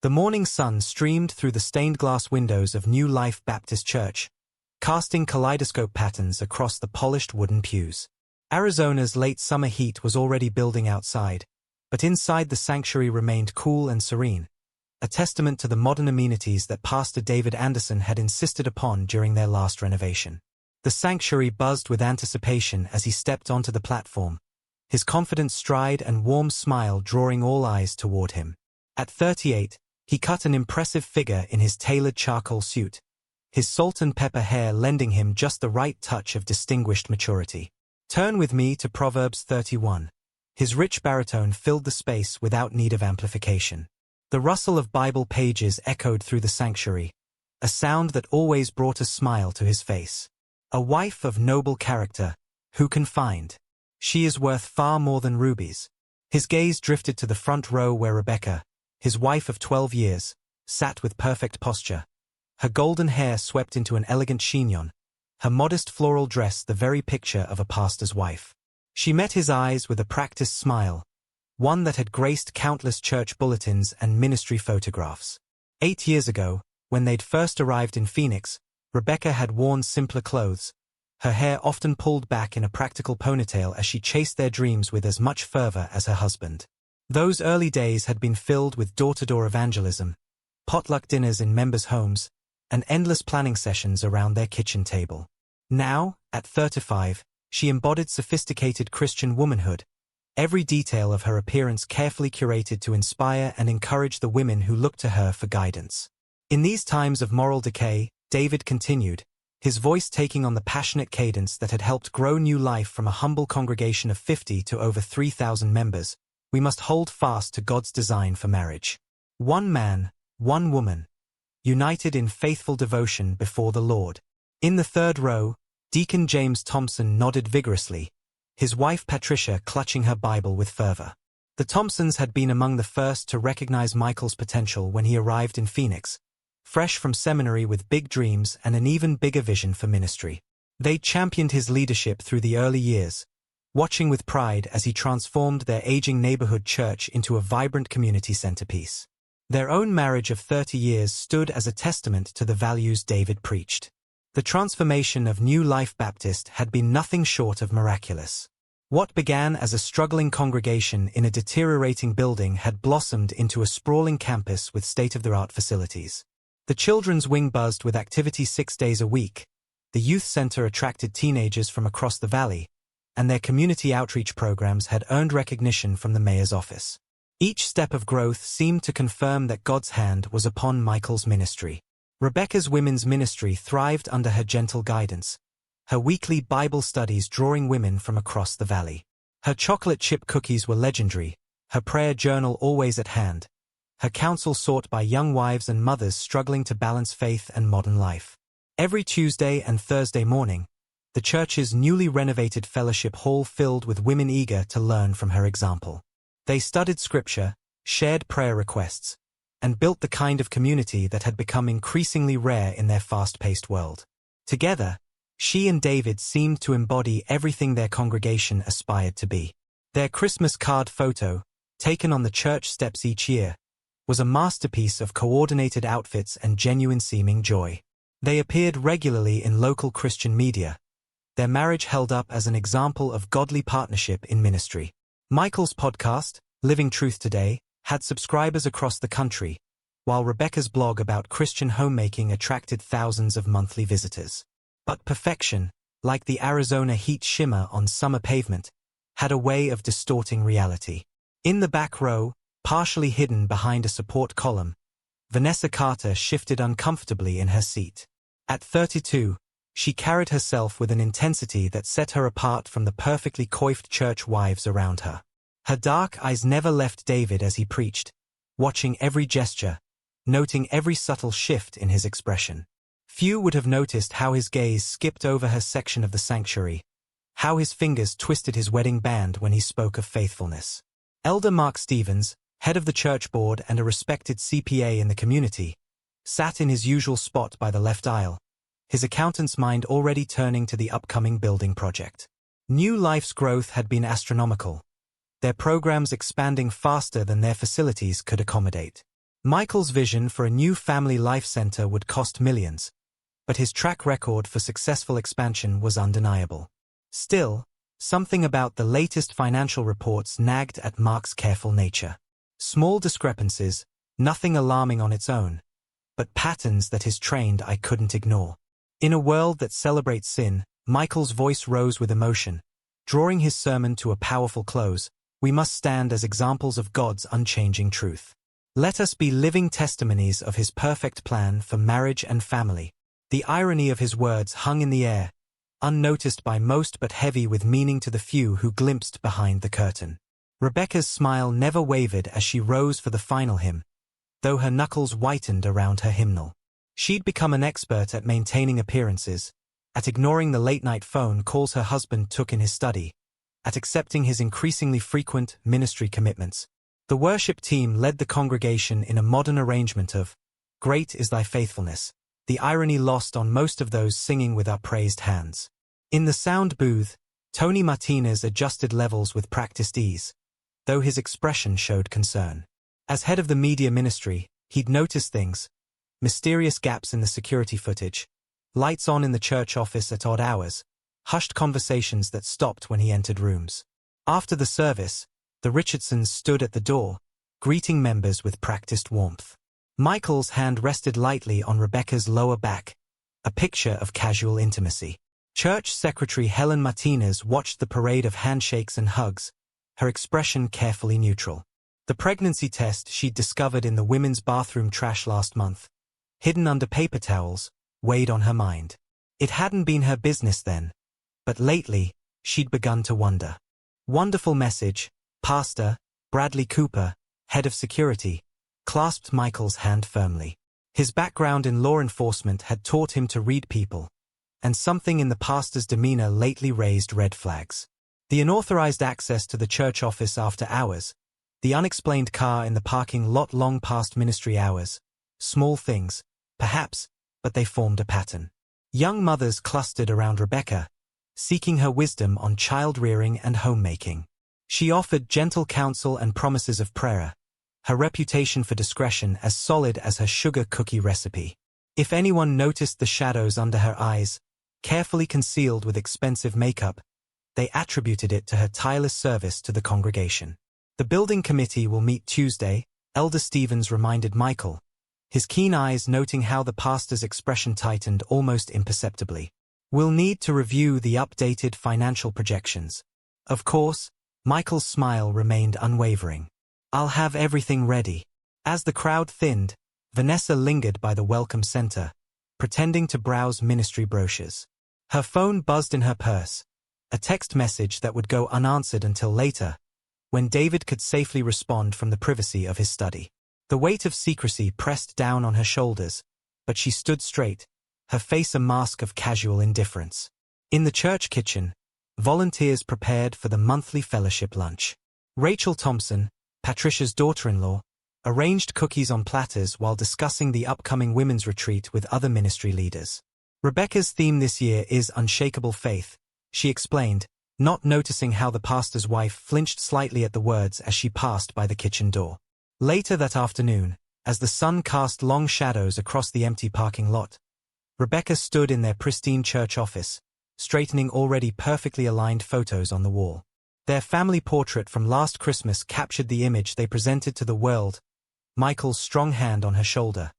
The morning sun streamed through the stained-glass windows of New Life Baptist Church, casting kaleidoscope patterns across the polished wooden pews. Arizona's late summer heat was already building outside, but inside the sanctuary remained cool and serene, a testament to the modern amenities that Pastor David Anderson had insisted upon during their last renovation. The sanctuary buzzed with anticipation as he stepped onto the platform, his confident stride and warm smile drawing all eyes toward him. At 38, he cut an impressive figure in his tailored charcoal suit, his salt and pepper hair lending him just the right touch of distinguished maturity. Turn with me to Proverbs 31. His rich baritone filled the space without need of amplification. The rustle of Bible pages echoed through the sanctuary, a sound that always brought a smile to his face. A wife of noble character, who can find? She is worth far more than rubies. His gaze drifted to the front row where Rebecca, his wife of 12 years, sat with perfect posture. Her golden hair swept into an elegant chignon, her modest floral dress the very picture of a pastor's wife. She met his eyes with a practiced smile, one that had graced countless church bulletins and ministry photographs. 8 years ago, when they'd first arrived in Phoenix, Rebecca had worn simpler clothes, her hair often pulled back in a practical ponytail as she chased their dreams with as much fervor as her husband. Those early days had been filled with door-to-door evangelism, potluck dinners in members' homes, and endless planning sessions around their kitchen table. Now, at 35, she embodied sophisticated Christian womanhood, every detail of her appearance carefully curated to inspire and encourage the women who looked to her for guidance. In these times of moral decay, David continued, his voice taking on the passionate cadence that had helped grow New Life from a humble congregation of 50 to over 3,000 members. We must hold fast to God's design for marriage. One man, one woman, united in faithful devotion before the Lord. In the third row, Deacon James Thompson nodded vigorously, his wife Patricia clutching her Bible with fervor. The Thompsons had been among the first to recognize Michael's potential when he arrived in Phoenix, fresh from seminary with big dreams and an even bigger vision for ministry. They championed his leadership through the early years, watching with pride as he transformed their aging neighborhood church into a vibrant community centerpiece. Their own marriage of 30 years stood as a testament to the values David preached. The transformation of New Life Baptist had been nothing short of miraculous. What began as a struggling congregation in a deteriorating building had blossomed into a sprawling campus with state-of-the-art facilities. The children's wing buzzed with activity 6 days a week, the youth center attracted teenagers from across the valley, and their community outreach programs had earned recognition from the mayor's office. Each step of growth seemed to confirm that God's hand was upon Michael's ministry. Rebecca's women's ministry thrived under her gentle guidance, her weekly Bible studies drawing women from across the valley. Her chocolate chip cookies were legendary, her prayer journal always at hand, her counsel sought by young wives and mothers struggling to balance faith and modern life. Every Tuesday and Thursday morning, the church's newly renovated fellowship hall filled with women eager to learn from her example. They studied scripture, shared prayer requests, and built the kind of community that had become increasingly rare in their fast-paced world. Together, she and David seemed to embody everything their congregation aspired to be. Their Christmas card photo, taken on the church steps each year, was a masterpiece of coordinated outfits and genuine-seeming joy. They appeared regularly in local Christian media, their marriage held up as an example of godly partnership in ministry. Michael's podcast, Living Truth Today, had subscribers across the country, while Rebecca's blog about Christian homemaking attracted thousands of monthly visitors. But perfection, like the Arizona heat shimmer on summer pavement, had a way of distorting reality. In the back row, partially hidden behind a support column, Vanessa Carter shifted uncomfortably in her seat. At 32, she carried herself with an intensity that set her apart from the perfectly coiffed church wives around her. Her dark eyes never left David as he preached, watching every gesture, noting every subtle shift in his expression. Few would have noticed how his gaze skipped over her section of the sanctuary, how his fingers twisted his wedding band when he spoke of faithfulness. Elder Mark Stevens, head of the church board and a respected CPA in the community, sat in his usual spot by the left aisle, his accountant's mind already turning to the upcoming building project. New Life's growth had been astronomical, their programs expanding faster than their facilities could accommodate. Michael's vision for a new family life center would cost millions, but his track record for successful expansion was undeniable. Still, something about the latest financial reports nagged at Mark's careful nature. Small discrepancies, nothing alarming on its own, but patterns that his trained eye couldn't ignore. In a world that celebrates sin, Michael's voice rose with emotion. Drawing his sermon to a powerful close, we must stand as examples of God's unchanging truth. Let us be living testimonies of his perfect plan for marriage and family. The irony of his words hung in the air, unnoticed by most but heavy with meaning to the few who glimpsed behind the curtain. Rebecca's smile never wavered as she rose for the final hymn, though her knuckles whitened around her hymnal. She'd become an expert at maintaining appearances, at ignoring the late-night phone calls her husband took in his study, at accepting his increasingly frequent ministry commitments. The worship team led the congregation in a modern arrangement of "Great is thy faithfulness," the irony lost on most of those singing with upraised hands. In the sound booth, Tony Martinez adjusted levels with practiced ease, though his expression showed concern. As head of the media ministry, he'd noticed things: mysterious gaps in the security footage, lights on in the church office at odd hours, hushed conversations that stopped when he entered rooms. After the service, the Richardsons stood at the door, greeting members with practiced warmth. Michael's hand rested lightly on Rebecca's lower back, a picture of casual intimacy. Church Secretary Helen Martinez watched the parade of handshakes and hugs, her expression carefully neutral. The pregnancy test she'd discovered in the women's bathroom trash last month, hidden under paper towels, weighed on her mind. It hadn't been her business then, but lately, she'd begun to wonder. Wonderful message, Pastor Bradley Cooper, head of security, clasped Michael's hand firmly. His background in law enforcement had taught him to read people, and something in the pastor's demeanor lately raised red flags. The unauthorized access to the church office after hours, the unexplained car in the parking lot long past ministry hours, small things, perhaps, but they formed a pattern. Young mothers clustered around Rebecca, seeking her wisdom on child-rearing and homemaking. She offered gentle counsel and promises of prayer, her reputation for discretion as solid as her sugar cookie recipe. If anyone noticed the shadows under her eyes, carefully concealed with expensive makeup, they attributed it to her tireless service to the congregation. The building committee will meet Tuesday, Elder Stevens reminded Michael, his keen eyes noting how the pastor's expression tightened almost imperceptibly. We'll need to review the updated financial projections. Of course, Michael's smile remained unwavering. I'll have everything ready. As the crowd thinned, Vanessa lingered by the welcome center, pretending to browse ministry brochures. Her phone buzzed in her purse, a text message that would go unanswered until later, when David could safely respond from the privacy of his study. The weight of secrecy pressed down on her shoulders, but she stood straight, her face a mask of casual indifference. In the church kitchen, volunteers prepared for the monthly fellowship lunch. Rachel Thompson, Patricia's daughter-in-law, arranged cookies on platters while discussing the upcoming women's retreat with other ministry leaders. Rebecca's theme this year is unshakable faith, she explained, not noticing how the pastor's wife flinched slightly at the words as she passed by the kitchen door. Later that afternoon, as the sun cast long shadows across the empty parking lot, Rebecca stood in their pristine church office, straightening already perfectly aligned photos on the wall. Their family portrait from last Christmas captured the image they presented to the world, Michael's strong hand on her shoulder,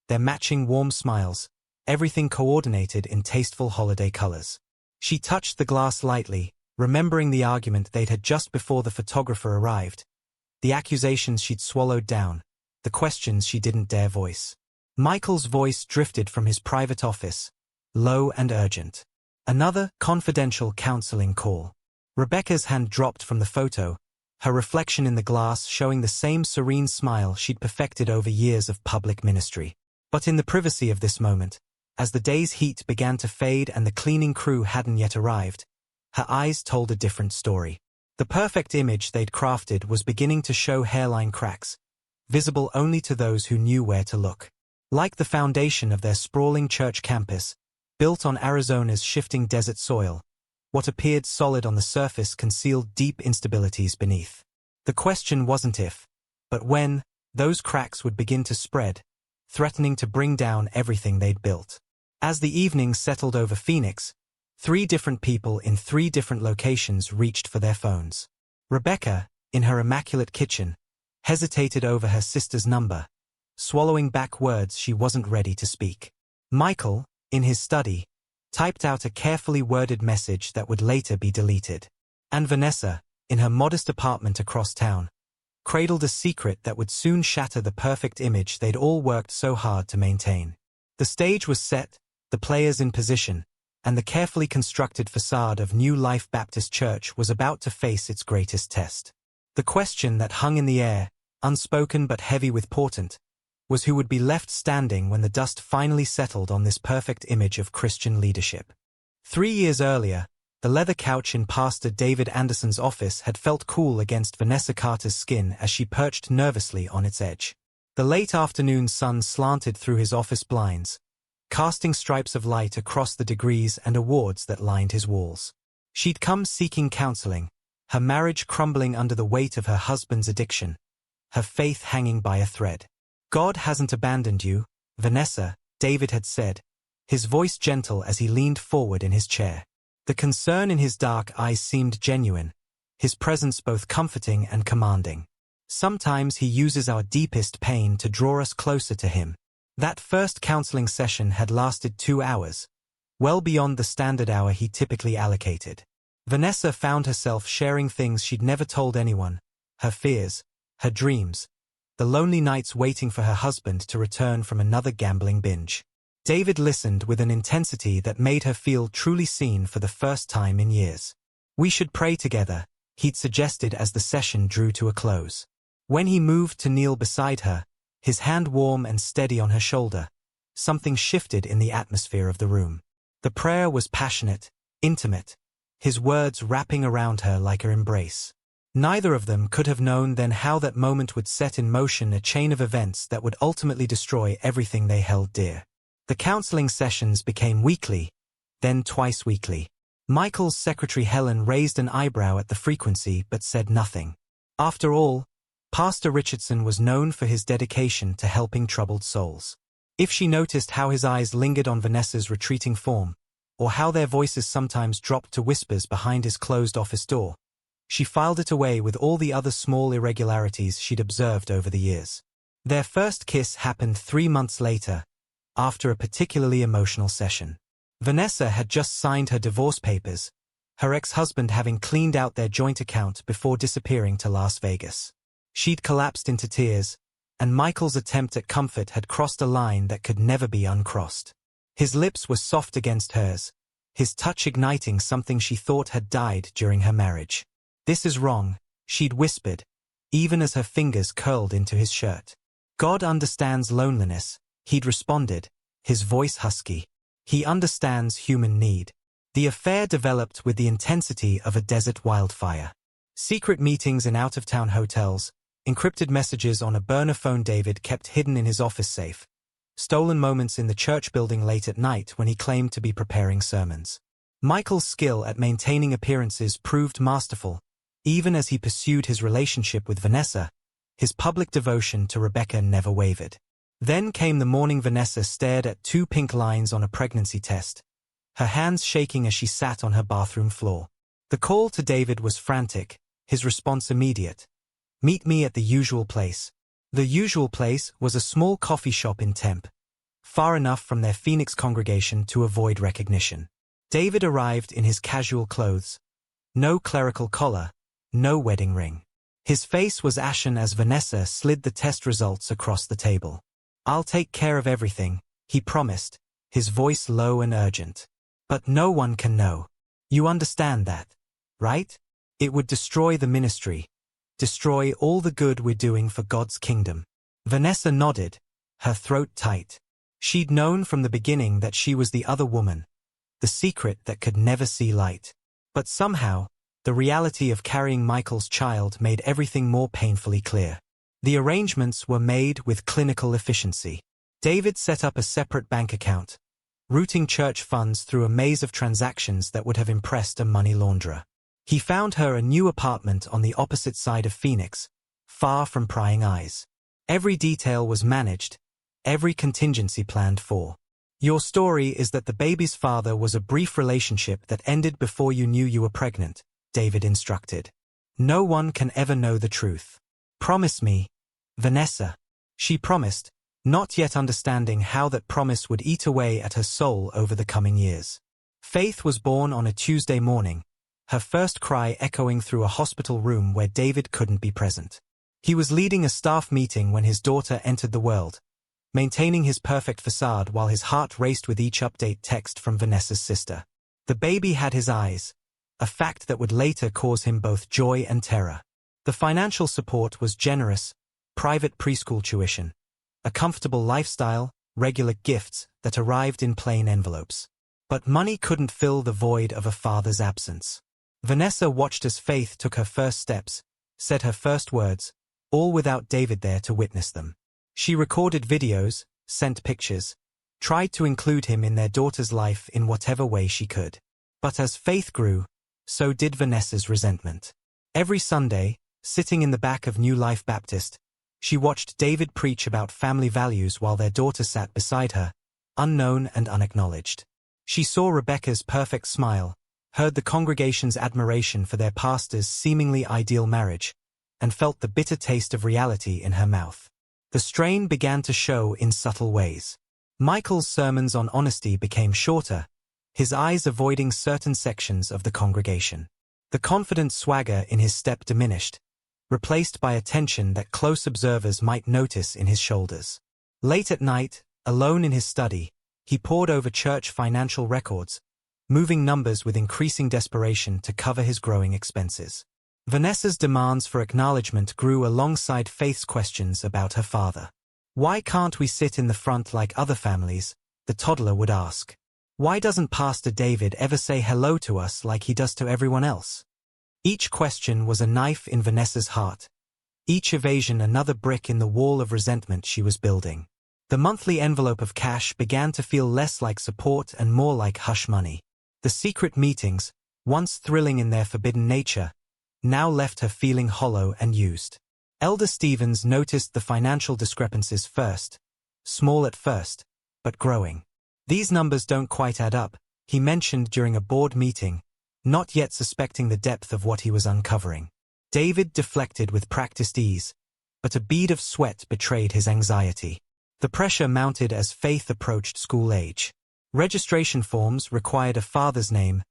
their matching warm smiles, everything coordinated in tasteful holiday colors. She touched the glass lightly, remembering the argument they'd had just before the photographer arrived, the accusations she'd swallowed down, the questions she didn't dare voice. Michael's voice drifted from his private office, low and urgent. Another confidential counseling call. Rebecca's hand dropped from the photo, her reflection in the glass showing the same serene smile she'd perfected over years of public ministry. But in the privacy of this moment, as the day's heat began to fade and the cleaning crew hadn't yet arrived, her eyes told a different story. The perfect image they'd crafted was beginning to show hairline cracks, visible only to those who knew where to look. Like the foundation of their sprawling church campus, built on Arizona's shifting desert soil, what appeared solid on the surface concealed deep instabilities beneath. The question wasn't if, but when, those cracks would begin to spread, threatening to bring down everything they'd built. As the evening settled over Phoenix, 3 different people in 3 different locations reached for their phones. Rebecca, in her immaculate kitchen, hesitated over her sister's number, swallowing back words she wasn't ready to speak. Michael, in his study, typed out a carefully worded message that would later be deleted. And Vanessa, in her modest apartment across town, cradled a secret that would soon shatter the perfect image they'd all worked so hard to maintain. The stage was set, the players in position, and the carefully constructed facade of New Life Baptist Church was about to face its greatest test. The question that hung in the air, unspoken but heavy with portent, was who would be left standing when the dust finally settled on this perfect image of Christian leadership. 3 years earlier, the leather couch in Pastor David Anderson's office had felt cool against Vanessa Carter's skin as she perched nervously on its edge. The late afternoon sun slanted through his office blinds, casting stripes of light across the degrees and awards that lined his walls. She'd come seeking counseling, her marriage crumbling under the weight of her husband's addiction, her faith hanging by a thread. "God hasn't abandoned you, Vanessa," David had said, his voice gentle as he leaned forward in his chair. The concern in his dark eyes seemed genuine, his presence both comforting and commanding. Sometimes he uses our deepest pain to draw us closer to him. That first counseling session had lasted 2 hours, well beyond the standard hour he typically allocated. Vanessa found herself sharing things she'd never told anyone, her fears, her dreams, the lonely nights waiting for her husband to return from another gambling binge. David listened with an intensity that made her feel truly seen for the first time in years. "We should pray together," he'd suggested as the session drew to a close. When he moved to kneel beside her, his hand warm and steady on her shoulder, something shifted in the atmosphere of the room. The prayer was passionate, intimate, his words wrapping around her like her embrace. Neither of them could have known then how that moment would set in motion a chain of events that would ultimately destroy everything they held dear. The counseling sessions became weekly, then twice weekly. Michael's secretary Helen raised an eyebrow at the frequency but said nothing. After all, Pastor Richardson was known for his dedication to helping troubled souls. If she noticed how his eyes lingered on Vanessa's retreating form, or how their voices sometimes dropped to whispers behind his closed office door, she filed it away with all the other small irregularities she'd observed over the years. Their first kiss happened 3 months later, after a particularly emotional session. Vanessa had just signed her divorce papers, her ex-husband having cleaned out their joint account before disappearing to Las Vegas. She'd collapsed into tears, and Michael's attempt at comfort had crossed a line that could never be uncrossed. His lips were soft against hers, his touch igniting something she thought had died during her marriage. "This is wrong," she'd whispered, even as her fingers curled into his shirt. "God understands loneliness," he'd responded, his voice husky. "He understands human need." The affair developed with the intensity of a desert wildfire. Secret meetings in out-of-town hotels, encrypted messages on a burner phone David kept hidden in his office safe, stolen moments in the church building late at night when he claimed to be preparing sermons. Michael's skill at maintaining appearances proved masterful. Even as he pursued his relationship with Vanessa, his public devotion to Rebecca never wavered. Then came the morning Vanessa stared at 2 pink lines on a pregnancy test, her hands shaking as she sat on her bathroom floor. The call to David was frantic, his response immediate. "Meet me at the usual place." The usual place was a small coffee shop in Tempe, far enough from their Phoenix congregation to avoid recognition. David arrived in his casual clothes. No clerical collar, no wedding ring. His face was ashen as Vanessa slid the test results across the table. "I'll take care of everything," he promised, his voice low and urgent. "But no one can know. You understand that, right? It would destroy the ministry, destroy all the good we're doing for God's kingdom." Vanessa nodded, her throat tight. She'd known from the beginning that she was the other woman, the secret that could never see light. But somehow, the reality of carrying Michael's child made everything more painfully clear. The arrangements were made with clinical efficiency. David set up a separate bank account, routing church funds through a maze of transactions that would have impressed a money launderer. He found her a new apartment on the opposite side of Phoenix, far from prying eyes. Every detail was managed, every contingency planned for. Your story is that the baby's father was a brief relationship that ended before you knew you were pregnant, David instructed. No one can ever know the truth. Promise me, Vanessa. She promised, not yet understanding how that promise would eat away at her soul over the coming years. Faith was born on a Tuesday morning, her first cry echoing through a hospital room where David couldn't be present. He was leading a staff meeting when his daughter entered the world, maintaining his perfect facade while his heart raced with each update text from Vanessa's sister. The baby had his eyes, a fact that would later cause him both joy and terror. The financial support was generous, private preschool tuition, a comfortable lifestyle, regular gifts that arrived in plain envelopes. But money couldn't fill the void of a father's absence. Vanessa watched as Faith took her first steps, said her first words, all without David there to witness them. She recorded videos, sent pictures, tried to include him in their daughter's life in whatever way she could. But as Faith grew, so did Vanessa's resentment. Every Sunday, sitting in the back of New Life Baptist, she watched David preach about family values while their daughter sat beside her, unknown and unacknowledged. She saw Rebecca's perfect smile, heard the congregation's admiration for their pastor's seemingly ideal marriage, and felt the bitter taste of reality in her mouth. The strain began to show in subtle ways. Michael's sermons on honesty became shorter, his eyes avoiding certain sections of the congregation. The confident swagger in his step diminished, replaced by a tension that close observers might notice in his shoulders. Late at night, alone in his study, he pored over church financial records, moving numbers with increasing desperation to cover his growing expenses. Vanessa's demands for acknowledgement grew alongside Faith's questions about her father. Why can't we sit in the front like other families? The toddler would ask. Why doesn't Pastor David ever say hello to us like he does to everyone else? Each question was a knife in Vanessa's heart, each evasion another brick in the wall of resentment she was building. The monthly envelope of cash began to feel less like support and more like hush money. The secret meetings, once thrilling in their forbidden nature, now left her feeling hollow and used. Elder Stevens noticed the financial discrepancies first, small at first, but growing. These numbers don't quite add up, he mentioned during a board meeting, not yet suspecting the depth of what he was uncovering. David deflected with practiced ease, but a bead of sweat betrayed his anxiety. The pressure mounted as Faith approached school age. Registration forms required a father's name,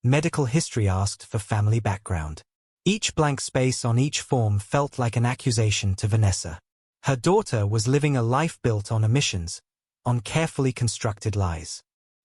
medical history asked for family background. Each blank space on each form felt like an accusation to Vanessa. Her daughter was living a life built on omissions, on carefully constructed lies.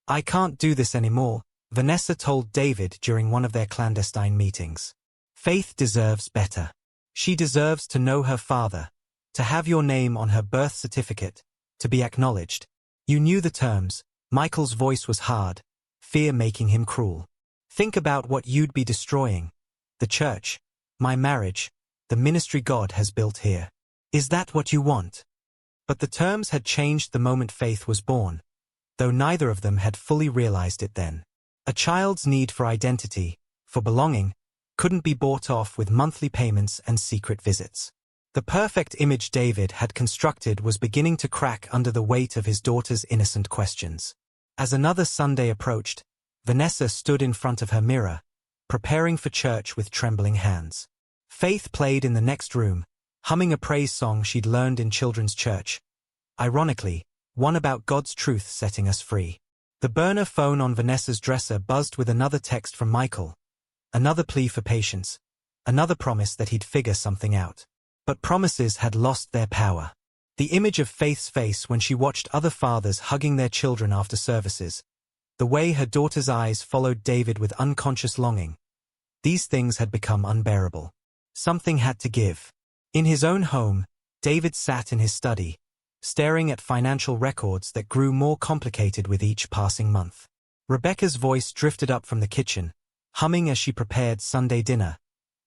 I can't do this anymore, Vanessa told David during one of their clandestine meetings. Faith deserves better. She deserves to know her father, to have your name on her birth certificate, to be acknowledged. You knew the terms. Michael's voice was hard, fear making him cruel. Think about what you'd be destroying. The church, my marriage, the ministry God has built here. Is that what you want? But the terms had changed the moment Faith was born, though neither of them had fully realized it then. A child's need for identity, for belonging, couldn't be bought off with monthly payments and secret visits. The perfect image David had constructed was beginning to crack under the weight of his daughter's innocent questions. As another Sunday approached, Vanessa stood in front of her mirror, preparing for church with trembling hands. Faith played in the next room, humming a praise song she'd learned in children's church. Ironically, one about God's truth setting us free. The burner phone on Vanessa's dresser buzzed with another text from Michael. Another plea for patience. Another promise that he'd figure something out. But promises had lost their power. The image of Faith's face when she watched other fathers hugging their children after services. The way her daughter's eyes followed David with unconscious longing. These things had become unbearable. Something had to give. In his own home, David sat in his study, staring at financial records that grew more complicated with each passing month. Rebecca's voice drifted up from the kitchen, humming as she prepared Sunday dinner,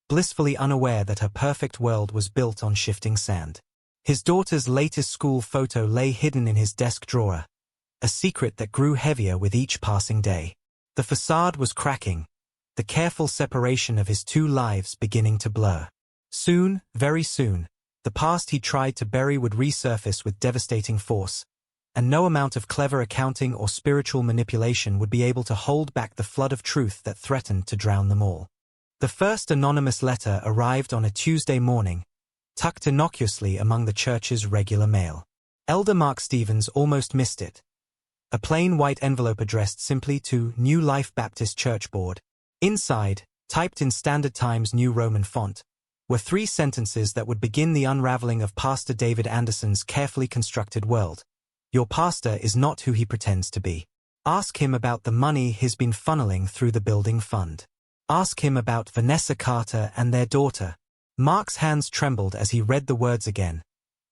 blissfully unaware that her perfect world was built on shifting sand. His daughter's latest school photo lay hidden in his desk drawer, a secret that grew heavier with each passing day. The facade was cracking, the careful separation of his two lives beginning to blur. Soon, very soon, The past he tried to bury would resurface with devastating force, and no amount of clever accounting or spiritual manipulation would be able to hold back the flood of truth that threatened to drown them all. The first anonymous letter arrived on a Tuesday morning, tucked innocuously among the church's regular mail. Elder Mark Stevens almost missed it. A plain white envelope addressed simply to New Life Baptist Church Board. Inside, typed in Standard Times New Roman font, were 3 sentences that would begin the unraveling of Pastor David Anderson's carefully constructed world. Your pastor is not who he pretends to be. Ask him about the money he's been funneling through the building fund. Ask him about Vanessa Carter and their daughter. Mark's hands trembled as he read the words again,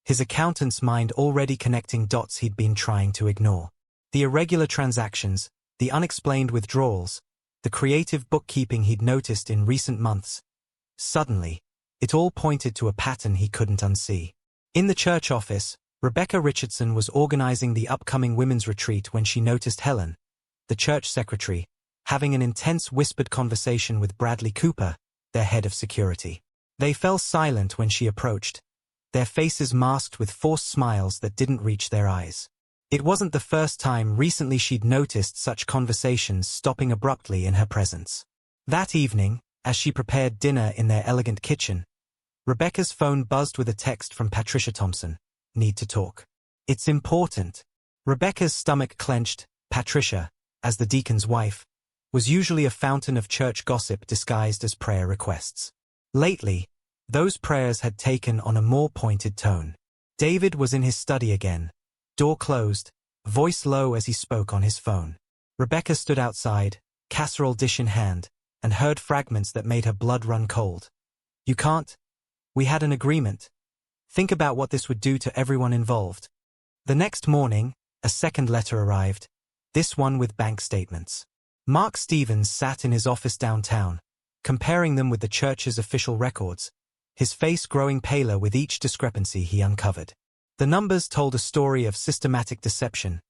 his accountant's mind already connecting dots he'd been trying to ignore. The irregular transactions, the unexplained withdrawals, the creative bookkeeping he'd noticed in recent months. Suddenly, it all pointed to a pattern he couldn't unsee. In the church office, Rebecca Richardson was organizing the upcoming women's retreat when she noticed Helen, the church secretary, having an intense whispered conversation with Bradley Cooper, their head of security. They fell silent when she approached, their faces masked with forced smiles that didn't reach their eyes. It wasn't the first time recently she'd noticed such conversations stopping abruptly in her presence. That evening, as she prepared dinner in their elegant kitchen, Rebecca's phone buzzed with a text from Patricia Thompson. Need to talk. It's important. Rebecca's stomach clenched. Patricia, as the deacon's wife, was usually a fountain of church gossip disguised as prayer requests. Lately, those prayers had taken on a more pointed tone. David was in his study again, door closed, voice low as he spoke on his phone. Rebecca stood outside, casserole dish in hand, and heard fragments that made her blood run cold. You can't. We had an agreement. Think about what this would do to everyone involved. The next morning, a second letter arrived, this one with bank statements. Mark Stevens sat in his office downtown, comparing them with the church's official records, his face growing paler with each discrepancy he uncovered. The numbers told a story of systematic deception,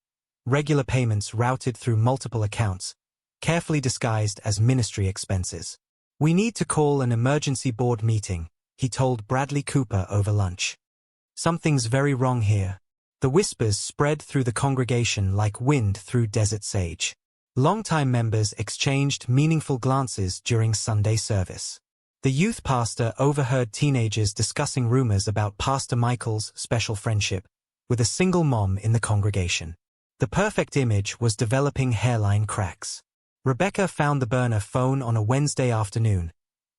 regular payments routed through multiple accounts, carefully disguised as ministry expenses. We need to call an emergency board meeting, he told Bradley Cooper over lunch. Something's very wrong here. The whispers spread through the congregation like wind through desert sage. Longtime members exchanged meaningful glances during Sunday service. The youth pastor overheard teenagers discussing rumors about Pastor Michael's special friendship with a single mom in the congregation. The perfect image was developing hairline cracks. Rebecca found the burner phone on a Wednesday afternoon,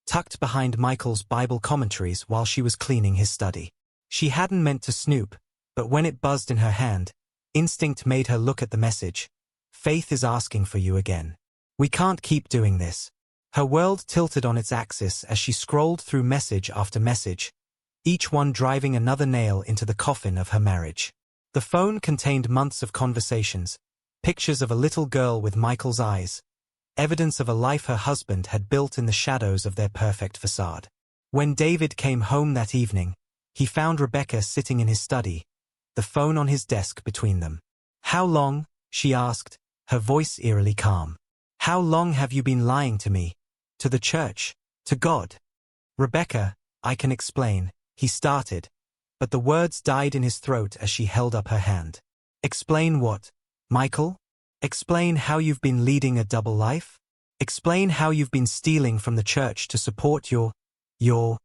tucked behind Michael's Bible commentaries while she was cleaning his study. She hadn't meant to snoop, but when it buzzed in her hand, instinct made her look at the message. Faith is asking for you again. We can't keep doing this. Her world tilted on its axis as she scrolled through message after message, each one driving another nail into the coffin of her marriage. The phone contained months of conversations, pictures of a little girl with Michael's eyes, evidence of a life her husband had built in the shadows of their perfect facade. When David came home that evening, he found Rebecca sitting in his study, the phone on his desk between them. How long? She asked, her voice eerily calm. How long have you been lying to me? To the church? To God? Rebecca, I can explain, he started, but the words died in his throat as she held up her hand. Explain what, Michael? Explain how you've been leading a double life? Explain how you've been stealing from the church to support your...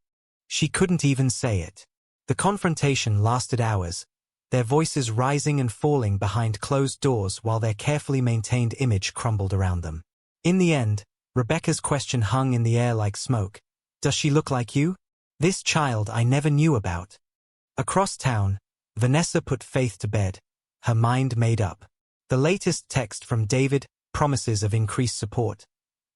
She couldn't even say it. The confrontation lasted hours, their voices rising and falling behind closed doors while their carefully maintained image crumbled around them. In the end, Rebecca's question hung in the air like smoke. Does she look like you? This child I never knew about. Across town, Vanessa put Faith to bed, her mind made up. The latest text from David, promises of increased support,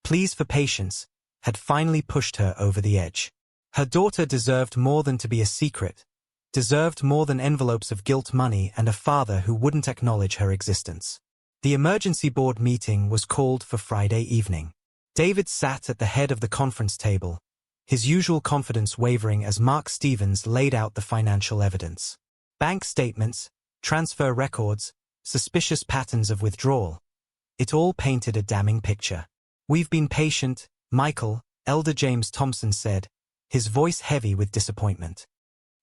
pleas for patience, had finally pushed her over the edge. Her daughter deserved more than to be a secret, deserved more than envelopes of guilt money and a father who wouldn't acknowledge her existence. The emergency board meeting was called for Friday evening. David sat at the head of the conference table, his usual confidence wavering as Mark Stevens laid out the financial evidence. Bank statements, transfer records, suspicious patterns of withdrawal. It all painted a damning picture. We've been patient, Michael, Elder James Thompson said, his voice heavy with disappointment.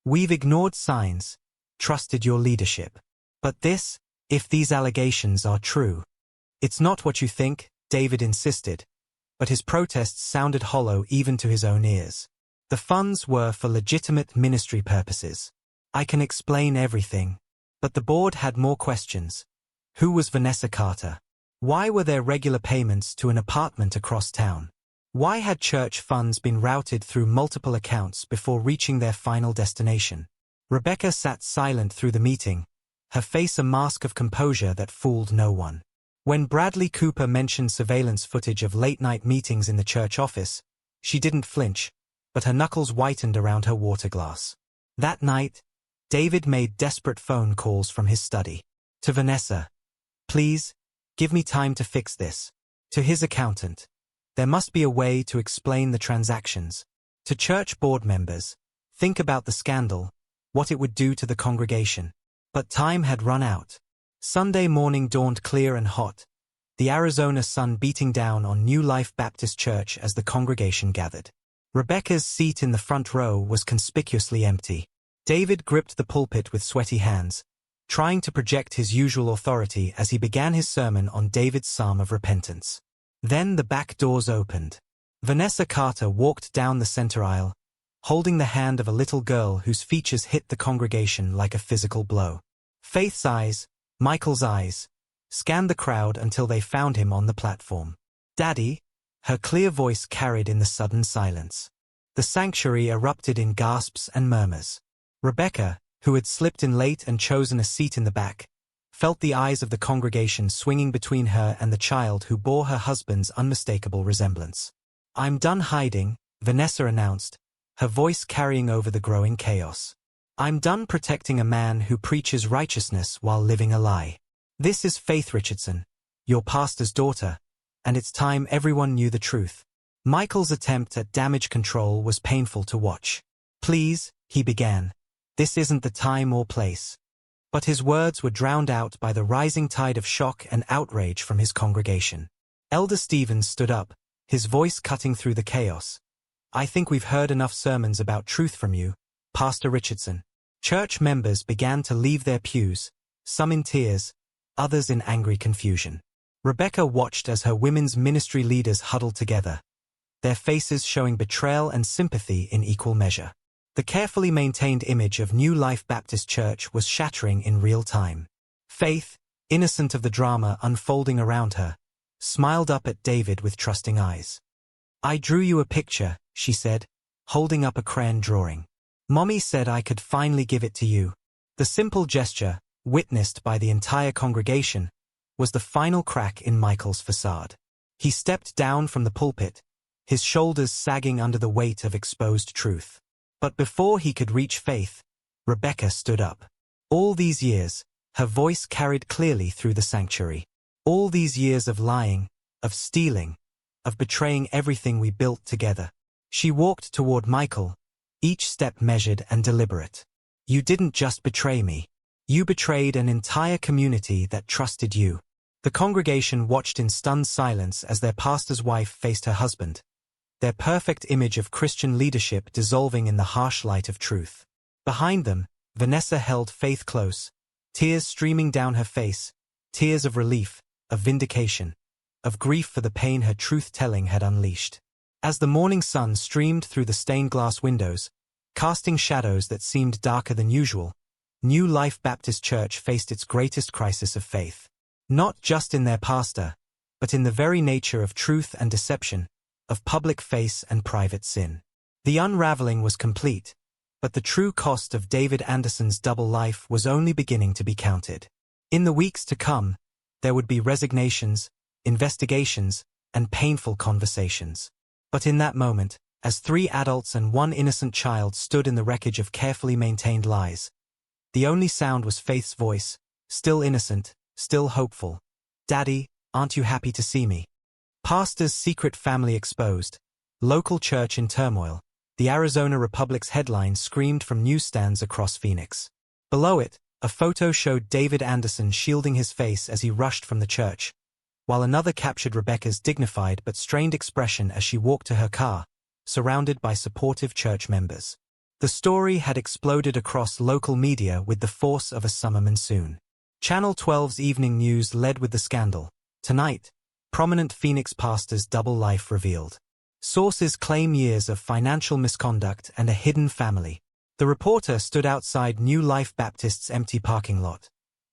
We've ignored signs, trusted your leadership. But this, if these allegations are true, it's not what you think, David insisted, but his protests sounded hollow even to his own ears. The funds were for legitimate ministry purposes. I can explain everything. But the board had more questions. Who was Vanessa Carter? Why were there regular payments to an apartment across town? Why had church funds been routed through multiple accounts before reaching their final destination? Rebecca sat silent through the meeting, her face a mask of composure that fooled no one. When Bradley Cooper mentioned surveillance footage of late-night meetings in the church office, she didn't flinch, but her knuckles whitened around her water glass. That night, David made desperate phone calls from his study. To Vanessa, "Please, give me time to fix this." To his accountant, "There must be a way to explain the transactions." To church board members, "Think about the scandal, what it would do to the congregation." But time had run out. Sunday morning dawned clear and hot, the Arizona sun beating down on New Life Baptist Church as the congregation gathered. Rebecca's seat in the front row was conspicuously empty. David gripped the pulpit with sweaty hands, trying to project his usual authority as he began his sermon on David's psalm of repentance. Then the back doors opened. Vanessa Carter walked down the center aisle, holding the hand of a little girl whose features hit the congregation like a physical blow. Faith's eyes, Michael's eyes, scanned the crowd until they found him on the platform. "Daddy," her clear voice carried in the sudden silence. The sanctuary erupted in gasps and murmurs. Rebecca, who had slipped in late and chosen a seat in the back, felt the eyes of the congregation swinging between her and the child who bore her husband's unmistakable resemblance. "I'm done hiding," Vanessa announced, her voice carrying over the growing chaos. "I'm done protecting a man who preaches righteousness while living a lie. This is Faith Richardson, your pastor's daughter, and it's time everyone knew the truth." Michael's attempt at damage control was painful to watch. "Please," he began, "this isn't the time or place." But his words were drowned out by the rising tide of shock and outrage from his congregation. Elder Stevens stood up, his voice cutting through the chaos. "I think we've heard enough sermons about truth from you, Pastor Richardson." Church members began to leave their pews, some in tears, others in angry confusion. Rebecca watched as her women's ministry leaders huddled together, their faces showing betrayal and sympathy in equal measure. The carefully maintained image of New Life Baptist Church was shattering in real time. Faith, innocent of the drama unfolding around her, smiled up at David with trusting eyes. "I drew you a picture," she said, holding up a crayon drawing. "Mommy said I could finally give it to you." The simple gesture, witnessed by the entire congregation, was the final crack in Michael's facade. He stepped down from the pulpit, his shoulders sagging under the weight of exposed truth. But before he could reach Faith, Rebecca stood up. All these years, her voice carried clearly through the sanctuary. All these years of lying, of stealing, of betraying everything we built together. She walked toward Michael, each step measured and deliberate. "You didn't just betray me. You betrayed an entire community that trusted you." The congregation watched in stunned silence as their pastor's wife faced her husband, their perfect image of Christian leadership dissolving in the harsh light of truth. Behind them, Vanessa held Faith close, tears streaming down her face, tears of relief, of vindication, of grief for the pain her truth-telling had unleashed. As the morning sun streamed through the stained glass windows, casting shadows that seemed darker than usual, New Life Baptist Church faced its greatest crisis of faith. Not just in their pastor, but in the very nature of truth and deception, of public face and private sin. The unraveling was complete, but the true cost of David Anderson's double life was only beginning to be counted. In the weeks to come, there would be resignations, investigations, and painful conversations. But in that moment, as 3 adults and 1 innocent child stood in the wreckage of carefully maintained lies, the only sound was Faith's voice, still innocent, still hopeful. "Daddy, aren't you happy to see me?" Pastor's secret family exposed, local church in turmoil, the Arizona Republic's headline screamed from newsstands across Phoenix. Below it, a photo showed David Anderson shielding his face as he rushed from the church, while another captured Rebecca's dignified but strained expression as she walked to her car, surrounded by supportive church members. The story had exploded across local media with the force of a summer monsoon. Channel 12's evening news led with the scandal. Tonight, prominent Phoenix pastor's double life revealed. Sources claim years of financial misconduct and a hidden family. The reporter stood outside New Life Baptist's empty parking lot,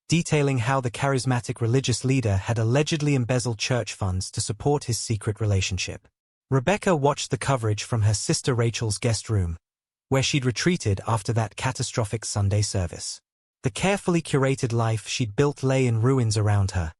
detailing how the charismatic religious leader had allegedly embezzled church funds to support his secret relationship. Rebecca watched the coverage from her sister Rachel's guest room, where she'd retreated after that catastrophic Sunday service. The carefully curated life she'd built lay in ruins around her.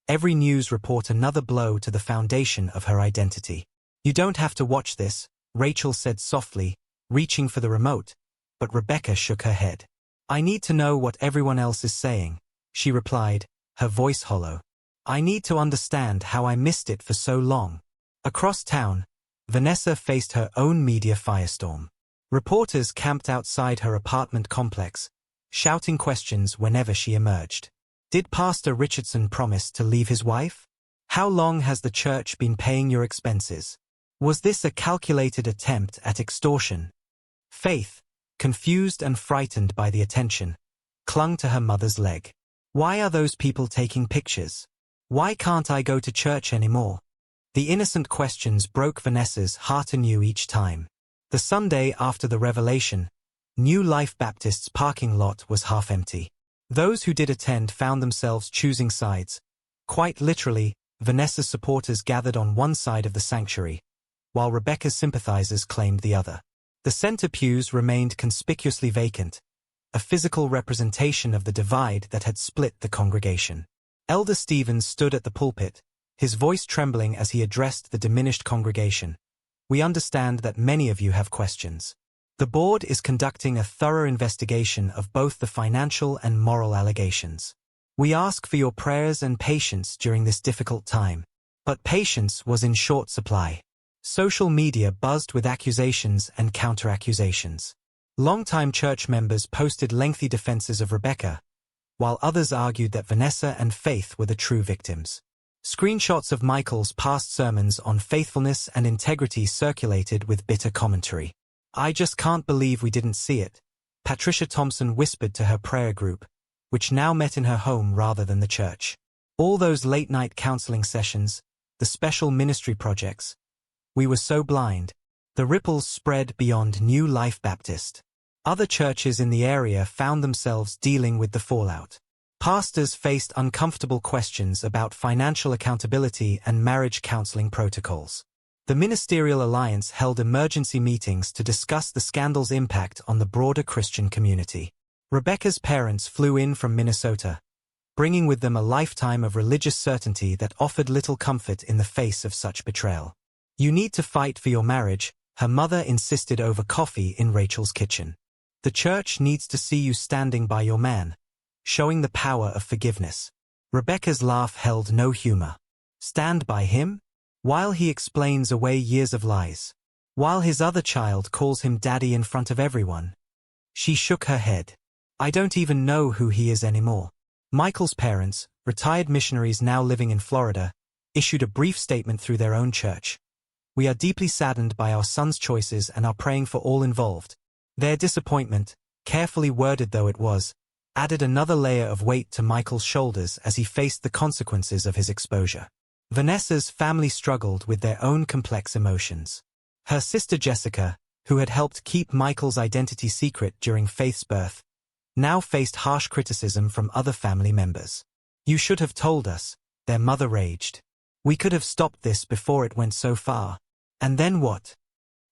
Every news report another blow to the foundation of her identity. "You don't have to watch this," Rachel said softly, reaching for the remote, but Rebecca shook her head. "I need to know what everyone else is saying," she replied, her voice hollow. "I need to understand how I missed it for so long." Across town, Vanessa faced her own media firestorm. Reporters camped outside her apartment complex, shouting questions whenever she emerged. Did Pastor Richardson promise to leave his wife? How long has the church been paying your expenses? Was this a calculated attempt at extortion? Faith, confused and frightened by the attention, clung to her mother's leg. "Why are those people taking pictures? Why can't I go to church anymore?" The innocent questions broke Vanessa's heart anew each time. The Sunday after the revelation, New Life Baptist's parking lot was half empty. Those who did attend found themselves choosing sides. Quite literally, Vanessa's supporters gathered on one side of the sanctuary, while Rebecca's sympathizers claimed the other. The center pews remained conspicuously vacant, a physical representation of the divide that had split the congregation. Elder Stevens stood at the pulpit, his voice trembling as he addressed the diminished congregation. "We understand that many of you have questions. The board is conducting a thorough investigation of both the financial and moral allegations. We ask for your prayers and patience during this difficult time." But patience was in short supply. Social media buzzed with accusations and counter-accusations. Longtime church members posted lengthy defenses of Rebecca, while others argued that Vanessa and Faith were the true victims. Screenshots of Michael's past sermons on faithfulness and integrity circulated with bitter commentary. "I just can't believe we didn't see it," Patricia Thompson whispered to her prayer group, which now met in her home rather than the church. "All those late-night counseling sessions, the special ministry projects. We were so blind." The ripples spread beyond New Life Baptist. Other churches in the area found themselves dealing with the fallout. Pastors faced uncomfortable questions about financial accountability and marriage counseling protocols. The Ministerial Alliance held emergency meetings to discuss the scandal's impact on the broader Christian community. Rebecca's parents flew in from Minnesota, bringing with them a lifetime of religious certainty that offered little comfort in the face of such betrayal. "You need to fight for your marriage," her mother insisted over coffee in Rachel's kitchen. "The church needs to see you standing by your man, showing the power of forgiveness." Rebecca's laugh held no humor. "Stand by him? While he explains away years of lies? While his other child calls him daddy in front of everyone?" She shook her head. "I don't even know who he is anymore." Michael's parents, retired missionaries now living in Florida, issued a brief statement through their own church. "We are deeply saddened by our son's choices and are praying for all involved." Their disappointment, carefully worded though it was, added another layer of weight to Michael's shoulders as he faced the consequences of his exposure. Vanessa's family struggled with their own complex emotions. Her sister Jessica, who had helped keep Michael's identity secret during Faith's birth, now faced harsh criticism from other family members. "You should have told us," their mother raged. "We could have stopped this before it went so far." "And then what?"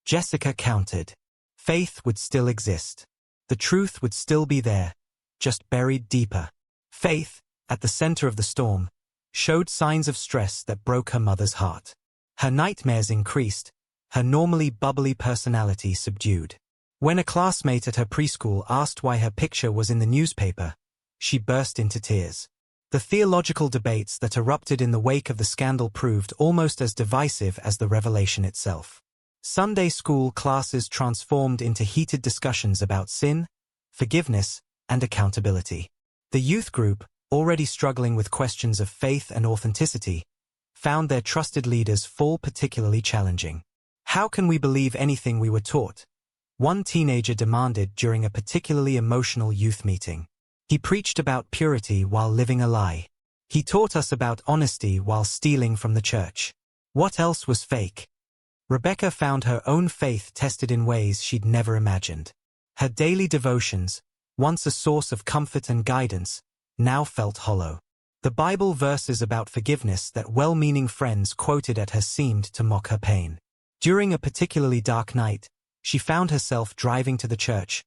Jessica countered. "Faith would still exist. The truth would still be there, just buried deeper." Faith, at the center of the storm, showed signs of stress that broke her mother's heart. Her nightmares increased, her normally bubbly personality subdued. When a classmate at her preschool asked why her picture was in the newspaper, she burst into tears. The theological debates that erupted in the wake of the scandal proved almost as divisive as the revelation itself. Sunday school classes transformed into heated discussions about sin, forgiveness, and accountability. The youth group, already struggling with questions of faith and authenticity, found their trusted leaders fall particularly challenging. "How can we believe anything we were taught? one teenager demanded during a particularly emotional youth meeting. He preached about purity while living a lie. He taught us about honesty while stealing from the church. What else was fake? Rebecca found her own faith tested in ways she'd never imagined. Her daily devotions, once a source of comfort and guidance, now felt hollow. The Bible verses about forgiveness that well-meaning friends quoted at her seemed to mock her pain. During a particularly dark night, she found herself driving to the church,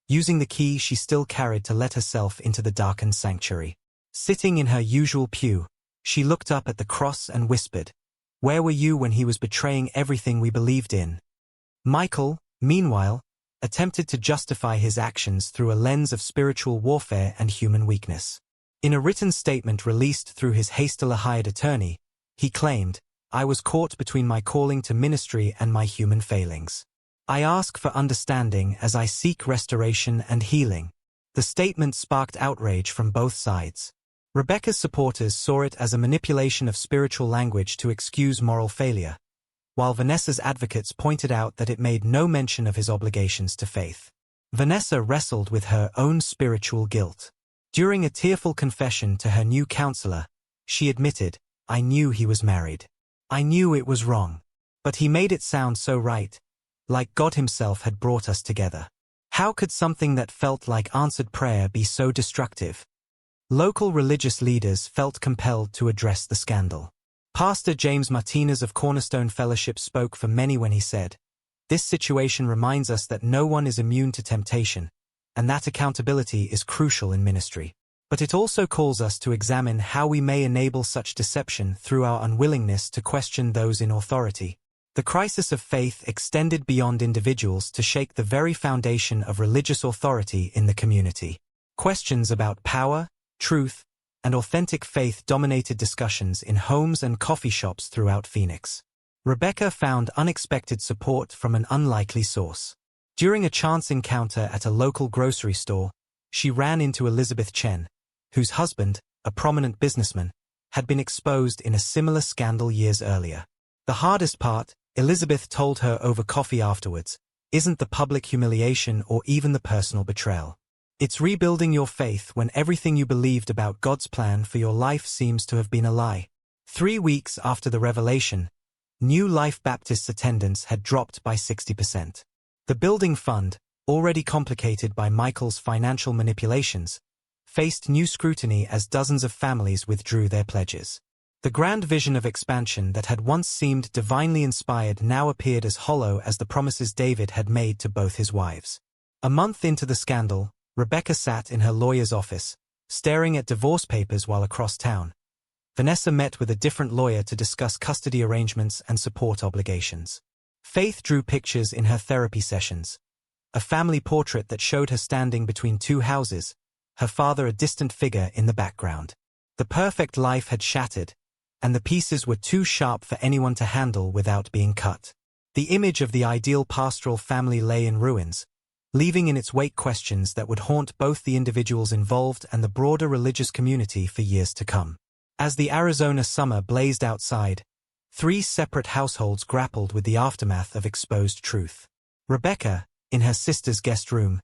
using the key she still carried to let herself into the darkened sanctuary. Sitting in her usual pew, she looked up at the cross and whispered, "Where were you when he was betraying everything we believed in?" Michael, meanwhile, attempted to justify his actions through a lens of spiritual warfare and human weakness. In a written statement released through his hastily hired attorney, he claimed, "I was caught between my calling to ministry and my human failings. I ask for understanding as I seek restoration and healing." The statement sparked outrage from both sides. Rebecca's supporters saw it as a manipulation of spiritual language to excuse moral failure, while Vanessa's advocates pointed out that it made no mention of his obligations to faith. Vanessa wrestled with her own spiritual guilt. During a tearful confession to her new counselor, she admitted, "I knew he was married. I knew it was wrong. But he made it sound so right, like God himself had brought us together. How could something that felt like answered prayer be so destructive?" Local religious leaders felt compelled to address the scandal. Pastor James Martinez of Cornerstone Fellowship spoke for many when he said, "This situation reminds us that no one is immune to temptation, and that accountability is crucial in ministry. But it also calls us to examine how we may enable such deception through our unwillingness to question those in authority." The crisis of faith extended beyond individuals to shake the very foundation of religious authority in the community. Questions about power, truth, and authentic faith dominated discussions in homes and coffee shops throughout Phoenix. Rebecca found unexpected support from an unlikely source. During a chance encounter at a local grocery store, she ran into Elizabeth Chen, whose husband, a prominent businessman, had been exposed in a similar scandal years earlier. The hardest part, Elizabeth told her over coffee afterwards, isn't the public humiliation or even the personal betrayal. It's rebuilding your faith when everything you believed about God's plan for your life seems to have been a lie. 3 weeks after the revelation, New Life Baptist's attendance had dropped by 60%. The building fund, already complicated by Michael's financial manipulations, faced new scrutiny as dozens of families withdrew their pledges. The grand vision of expansion that had once seemed divinely inspired now appeared as hollow as the promises David had made to both his wives. A month into the scandal, Rebecca sat in her lawyer's office, staring at divorce papers while across town. Vanessa met with a different lawyer to discuss custody arrangements and support obligations. Faith drew pictures in her therapy sessions. A family portrait that showed her standing between two houses, her father a distant figure in the background. The perfect life had shattered, and the pieces were too sharp for anyone to handle without being cut. The image of the ideal pastoral family lay in ruins, leaving in its wake questions that would haunt both the individuals involved and the broader religious community for years to come. As the Arizona summer blazed outside, 3 separate households grappled with the aftermath of exposed truth. Rebecca, in her sister's guest room,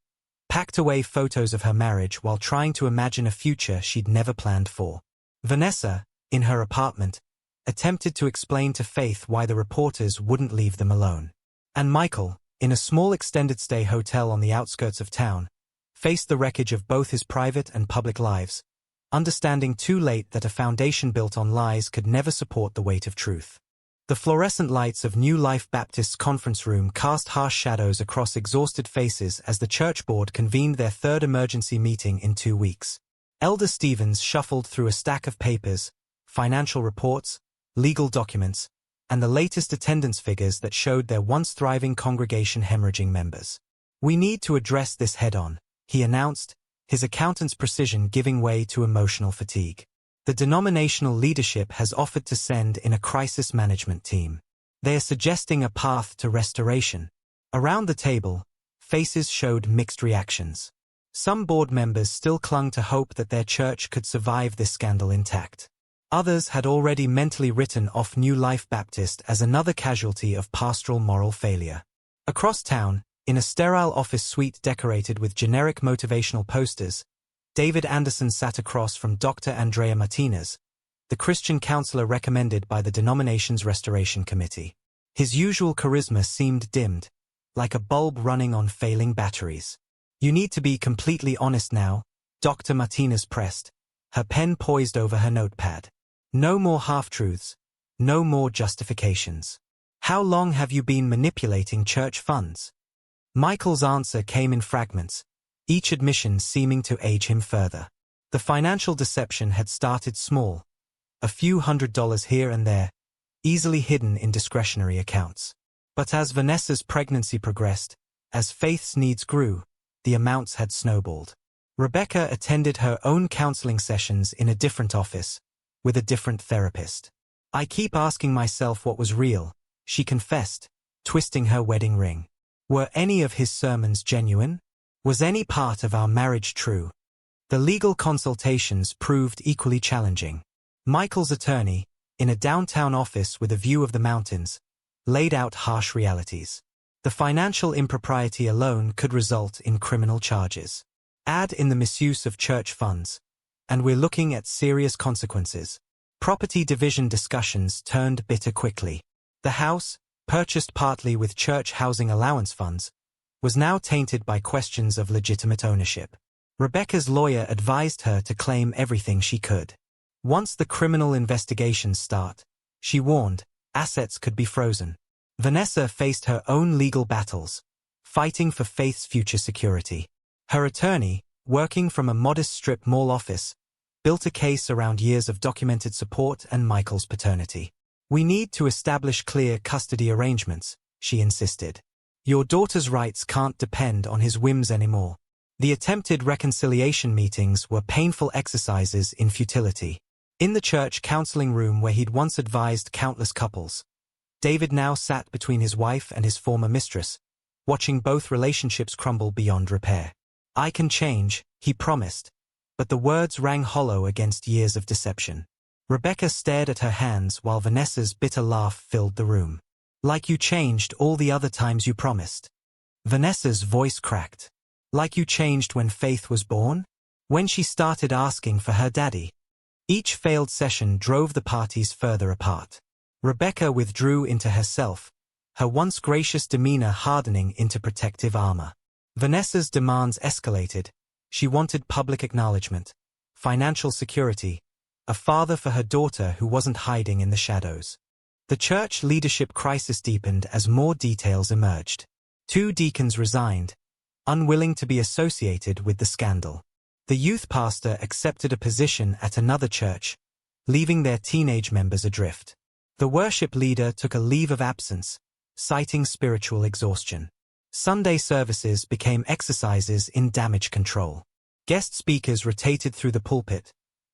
packed away photos of her marriage while trying to imagine a future she'd never planned for. Vanessa, in her apartment, attempted to explain to Faith why the reporters wouldn't leave them alone. And Michael, in a small extended-stay hotel on the outskirts of town, faced the wreckage of both his private and public lives, understanding too late that a foundation built on lies could never support the weight of truth. The fluorescent lights of New Life Baptist's conference room cast harsh shadows across exhausted faces as the church board convened their 3rd emergency meeting in 2 weeks. Elder Stevens shuffled through a stack of papers, financial reports, legal documents, and the latest attendance figures that showed their once thriving congregation hemorrhaging members. "We need to address this head-on," he announced, his accountant's precision giving way to emotional fatigue. The denominational leadership has offered to send in a crisis management team. They are suggesting a path to restoration. Around the table, faces showed mixed reactions. Some board members still clung to hope that their church could survive this scandal intact. Others had already mentally written off New Life Baptist as another casualty of pastoral moral failure. Across town, In a sterile office suite decorated with generic motivational posters, David Anderson sat across from Dr. Andrea Martinez, the Christian counselor recommended by the denomination's restoration committee. His usual charisma seemed dimmed, like a bulb running on failing batteries. "You need to be completely honest now," Dr. Martinez pressed, her pen poised over her notepad. "No more half-truths, no more justifications. How long have you been manipulating church funds?" Michael's answer came in fragments, each admission seeming to age him further. The financial deception had started small, a few $100s here and there, easily hidden in discretionary accounts. But as Vanessa's pregnancy progressed, as Faith's needs grew, the amounts had snowballed. Rebecca attended her own counseling sessions in a different office, with a different therapist. "I keep asking myself what was real," she confessed, twisting her wedding ring. "Were any of his sermons genuine? Was any part of our marriage true?" The legal consultations proved equally challenging. Michael's attorney, in a downtown office with a view of the mountains, laid out harsh realities. The financial impropriety alone could result in criminal charges. Add in the misuse of church funds, and we're looking at serious consequences. Property division discussions turned bitter quickly. The house, purchased partly with church housing allowance funds, was now tainted by questions of legitimate ownership. Rebecca's lawyer advised her to claim everything she could. Once the criminal investigations start, she warned, assets could be frozen. Vanessa faced her own legal battles, fighting for Faith's future security. Her attorney, working from a modest strip mall office, built a case around years of documented support and Michael's paternity. "We need to establish clear custody arrangements," she insisted. "Your daughter's rights can't depend on his whims anymore." The attempted reconciliation meetings were painful exercises in futility. In the church counseling room where he'd once advised countless couples, David now sat between his wife and his former mistress, watching both relationships crumble beyond repair. "I can change," he promised, but the words rang hollow against years of deception. Rebecca stared at her hands while Vanessa's bitter laugh filled the room. "Like you changed all the other times you promised." Vanessa's voice cracked. "Like you changed when Faith was born? When she started asking for her daddy?" Each failed session drove the parties further apart. Rebecca withdrew into herself, her once gracious demeanor hardening into protective armor. Vanessa's demands escalated. She wanted public acknowledgement, financial security, a father for her daughter who wasn't hiding in the shadows. The church leadership crisis deepened as more details emerged. 2 deacons resigned, unwilling to be associated with the scandal. The youth pastor accepted a position at another church, leaving their teenage members adrift. The worship leader took a leave of absence, citing spiritual exhaustion. Sunday services became exercises in damage control. Guest speakers rotated through the pulpit,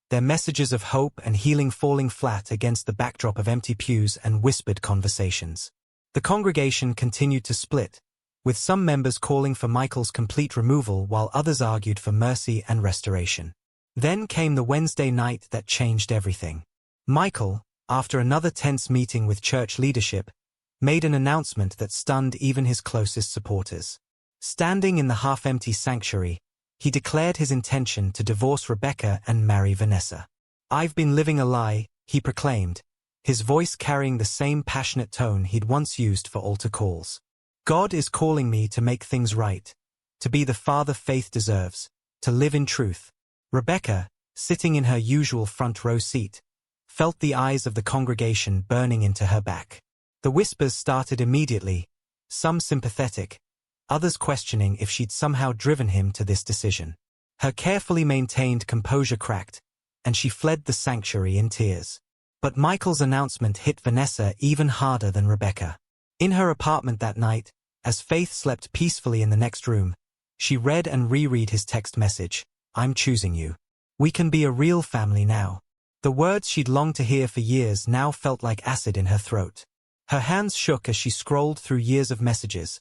their messages of hope and healing falling flat against the backdrop of empty pews and whispered conversations. The congregation continued to split, with some members calling for Michael's complete removal while others argued for mercy and restoration. Then came the Wednesday night that changed everything. Michael, after another tense meeting with church leadership, made an announcement that stunned even his closest supporters. Standing in the half-empty sanctuary, he declared his intention to divorce Rebecca and marry Vanessa. "I've been living a lie," he proclaimed, his voice carrying the same passionate tone he'd once used for altar calls. "God is calling me to make things right, to be the father Faith deserves, to live in truth." Rebecca, sitting in her usual front row seat, felt the eyes of the congregation burning into her back. The whispers started immediately, some sympathetic, others questioning if she'd somehow driven him to this decision. Her carefully maintained composure cracked, and she fled the sanctuary in tears. But Michael's announcement hit Vanessa even harder than Rebecca. In her apartment that night, as Faith slept peacefully in the next room, she read and reread his text message, "I'm choosing you. We can be a real family now." The words she'd longed to hear for years now felt like acid in her throat. Her hands shook as she scrolled through years of messages,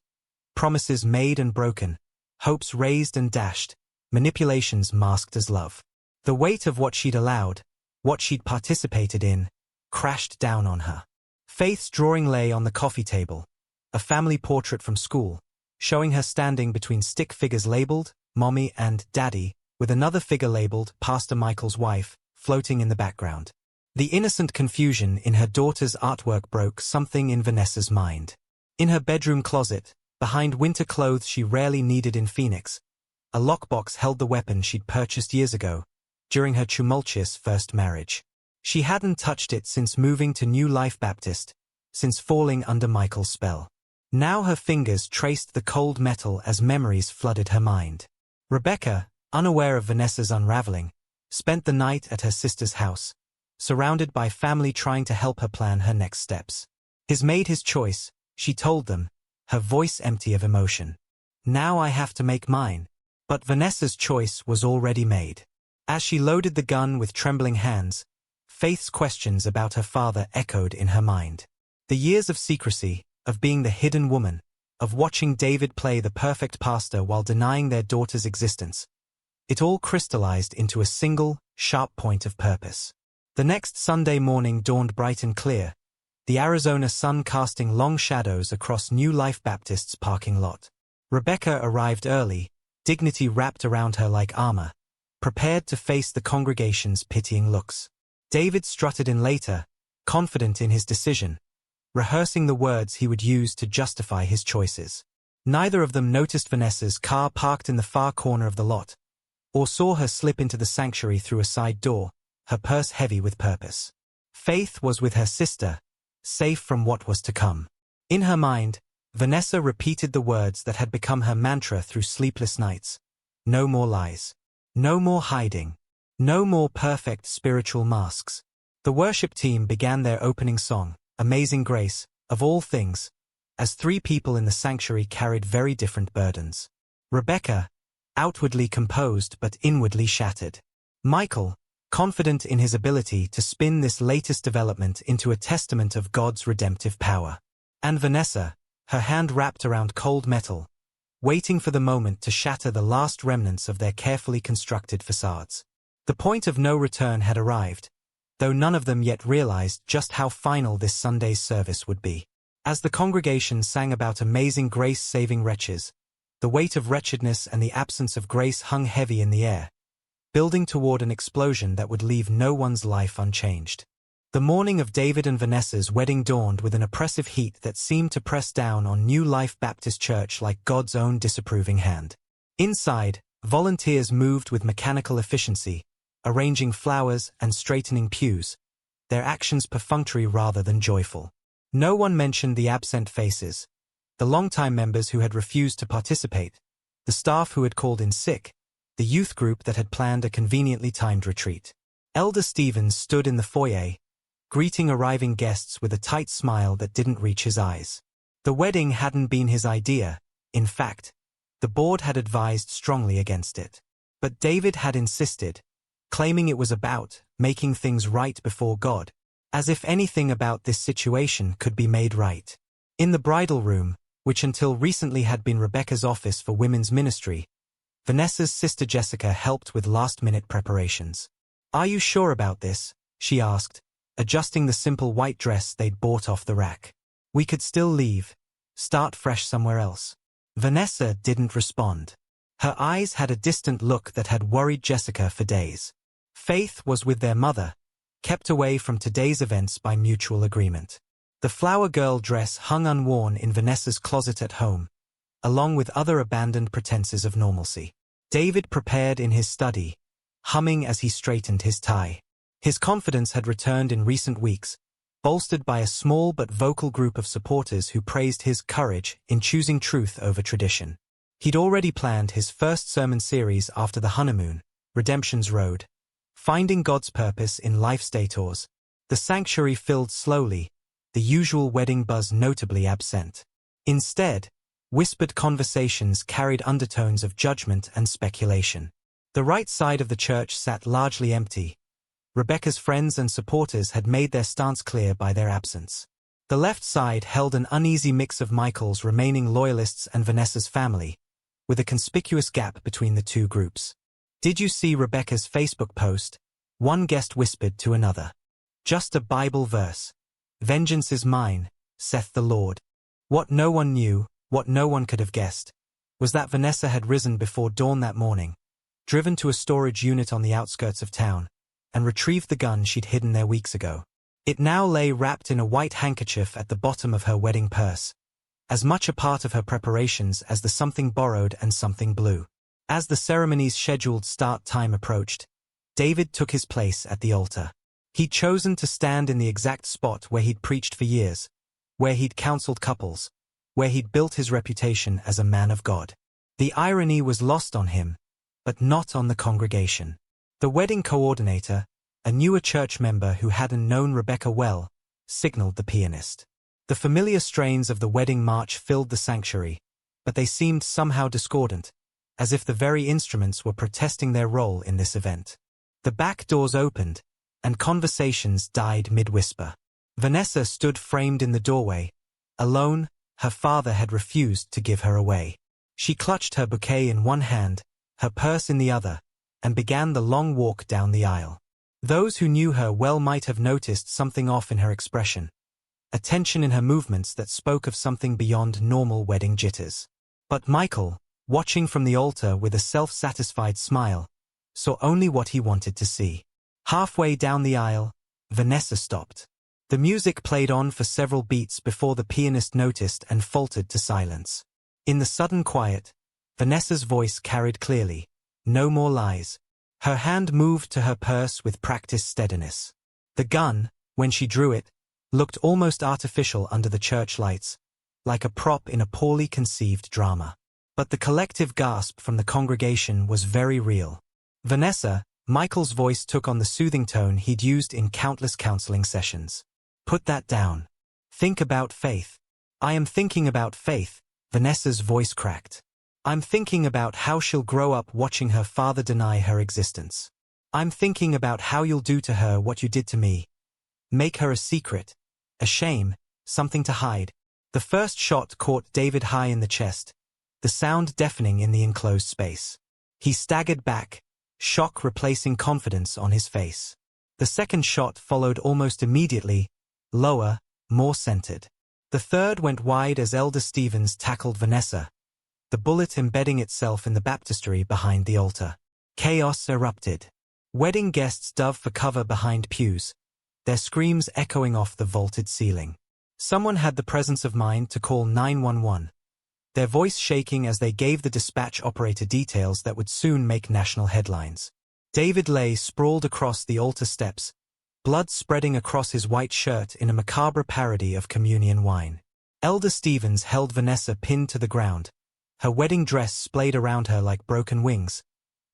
promises made and broken, hopes raised and dashed, manipulations masked as love. The weight of what she'd allowed, what she'd participated in, crashed down on her. Faith's drawing lay on the coffee table, a family portrait from school, showing her standing between stick figures labeled Mommy and Daddy, with another figure labeled Pastor Michael's wife, floating in the background. The innocent confusion in her daughter's artwork broke something in Vanessa's mind. In her bedroom closet, behind winter clothes she rarely needed in Phoenix, a lockbox held the weapon she'd purchased years ago, during her tumultuous first marriage. She hadn't touched it since moving to New Life Baptist, since falling under Michael's spell. Now her fingers traced the cold metal as memories flooded her mind. Rebecca, unaware of Vanessa's unraveling, spent the night at her sister's house, surrounded by family trying to help her plan her next steps. He's made his choice, she told them, her voice empty of emotion. Now I have to make mine. But Vanessa's choice was already made. As she loaded the gun with trembling hands, Faith's questions about her father echoed in her mind. The years of secrecy, of being the hidden woman, of watching David play the perfect pastor while denying their daughter's existence. It all crystallized into a single, sharp point of purpose. The next Sunday morning dawned bright and clear, the Arizona sun casting long shadows across New Life Baptist's parking lot. Rebecca arrived early, dignity wrapped around her like armor, prepared to face the congregation's pitying looks. David strutted in later, confident in his decision, rehearsing the words he would use to justify his choices. Neither of them noticed Vanessa's car parked in the far corner of the lot, or saw her slip into the sanctuary through a side door, her purse heavy with purpose. Faith was with her sister, safe from what was to come. In her mind, Vanessa repeated the words that had become her mantra through sleepless nights. No more lies. No more hiding. No more perfect spiritual masks. The worship team began their opening song, Amazing Grace, of all things, as three people in the sanctuary carried very different burdens. Rebecca, outwardly composed but inwardly shattered. Michael, confident in his ability to spin this latest development into a testament of God's redemptive power. And Vanessa, her hand wrapped around cold metal, waiting for the moment to shatter the last remnants of their carefully constructed facades. The point of no return had arrived, though none of them yet realized just how final this Sunday's service would be. As the congregation sang about amazing grace saving wretches, the weight of wretchedness and the absence of grace hung heavy in the air, building toward an explosion that would leave no one's life unchanged. The morning of David and Vanessa's wedding dawned with an oppressive heat that seemed to press down on New Life Baptist Church like God's own disapproving hand. Inside, volunteers moved with mechanical efficiency, arranging flowers and straightening pews, their actions perfunctory rather than joyful. No one mentioned the absent faces, the longtime members who had refused to participate, the staff who had called in sick, the youth group that had planned a conveniently timed retreat. Elder Stevens stood in the foyer, greeting arriving guests with a tight smile that didn't reach his eyes. The wedding hadn't been his idea, in fact, the board had advised strongly against it. But David had insisted, claiming it was about making things right before God, as if anything about this situation could be made right. In the bridal room, which until recently had been Rebecca's office for women's ministry, Vanessa's sister Jessica helped with last-minute preparations. "Are you sure about this?" she asked, adjusting the simple white dress they'd bought off the rack. "We could still leave, start fresh somewhere else." Vanessa didn't respond. Her eyes had a distant look that had worried Jessica for days. Faith was with their mother, kept away from today's events by mutual agreement. The flower girl dress hung unworn in Vanessa's closet at home, along with other abandoned pretenses of normalcy. David prepared in his study, humming as he straightened his tie. His confidence had returned in recent weeks, bolstered by a small but vocal group of supporters who praised his courage in choosing truth over tradition. He'd already planned his first sermon series after the honeymoon, Redemption's Road, Finding God's Purpose in Life's Detours. The sanctuary filled slowly, the usual wedding buzz notably absent. Instead, whispered conversations carried undertones of judgment and speculation. The right side of the church sat largely empty. Rebecca's friends and supporters had made their stance clear by their absence. The left side held an uneasy mix of Michael's remaining loyalists and Vanessa's family, with a conspicuous gap between the two groups. "Did you see Rebecca's Facebook post?" one guest whispered to another. "Just a Bible verse. Vengeance is mine, saith the Lord." What no one knew What no one could have guessed was that Vanessa had risen before dawn that morning, driven to a storage unit on the outskirts of town, and retrieved the gun she'd hidden there weeks ago. It now lay wrapped in a white handkerchief at the bottom of her wedding purse, as much a part of her preparations as the something borrowed and something blue. As the ceremony's scheduled start time approached, David took his place at the altar. He'd chosen to stand in the exact spot where he'd preached for years, where he'd counseled couples, where he'd built his reputation as a man of God. The irony was lost on him, but not on the congregation. The wedding coordinator, a newer church member who hadn't known Rebecca well, signaled the pianist. The familiar strains of the wedding march filled the sanctuary, but they seemed somehow discordant, as if the very instruments were protesting their role in this event. The back doors opened, and conversations died mid-whisper. Vanessa stood framed in the doorway. Alone, her father had refused to give her away. She clutched her bouquet in one hand, her purse in the other, and began the long walk down the aisle. Those who knew her well might have noticed something off in her expression, a tension in her movements that spoke of something beyond normal wedding jitters. But Michael, watching from the altar with a self-satisfied smile, saw only what he wanted to see. Halfway down the aisle, Vanessa stopped. The music played on for several beats before the pianist noticed and faltered to silence. In the sudden quiet, Vanessa's voice carried clearly, "No more lies." Her hand moved to her purse with practiced steadiness. The gun, when she drew it, looked almost artificial under the church lights, like a prop in a poorly conceived drama. But the collective gasp from the congregation was very real. "Vanessa," Michael's voice took on the soothing tone he'd used in countless counseling sessions. "Put that down. Think about faith." "I am thinking about faith," Vanessa's voice cracked. "I'm thinking about how she'll grow up watching her father deny her existence. I'm thinking about how you'll do to her what you did to me. Make her a secret, a shame, something to hide." The first shot caught David high in the chest, the sound deafening in the enclosed space. He staggered back, shock replacing confidence on his face. The second shot followed almost immediately, lower, more centered. The third went wide as Elder Stevens tackled Vanessa, the bullet embedding itself in the baptistry behind the altar. Chaos erupted. Wedding guests dove for cover behind pews, their screams echoing off the vaulted ceiling. Someone had the presence of mind to call 911, their voice shaking as they gave the dispatch operator details that would soon make national headlines. David lay sprawled across the altar steps, blood spreading across his white shirt in a macabre parody of communion wine. Elder Stevens held Vanessa pinned to the ground, her wedding dress splayed around her like broken wings,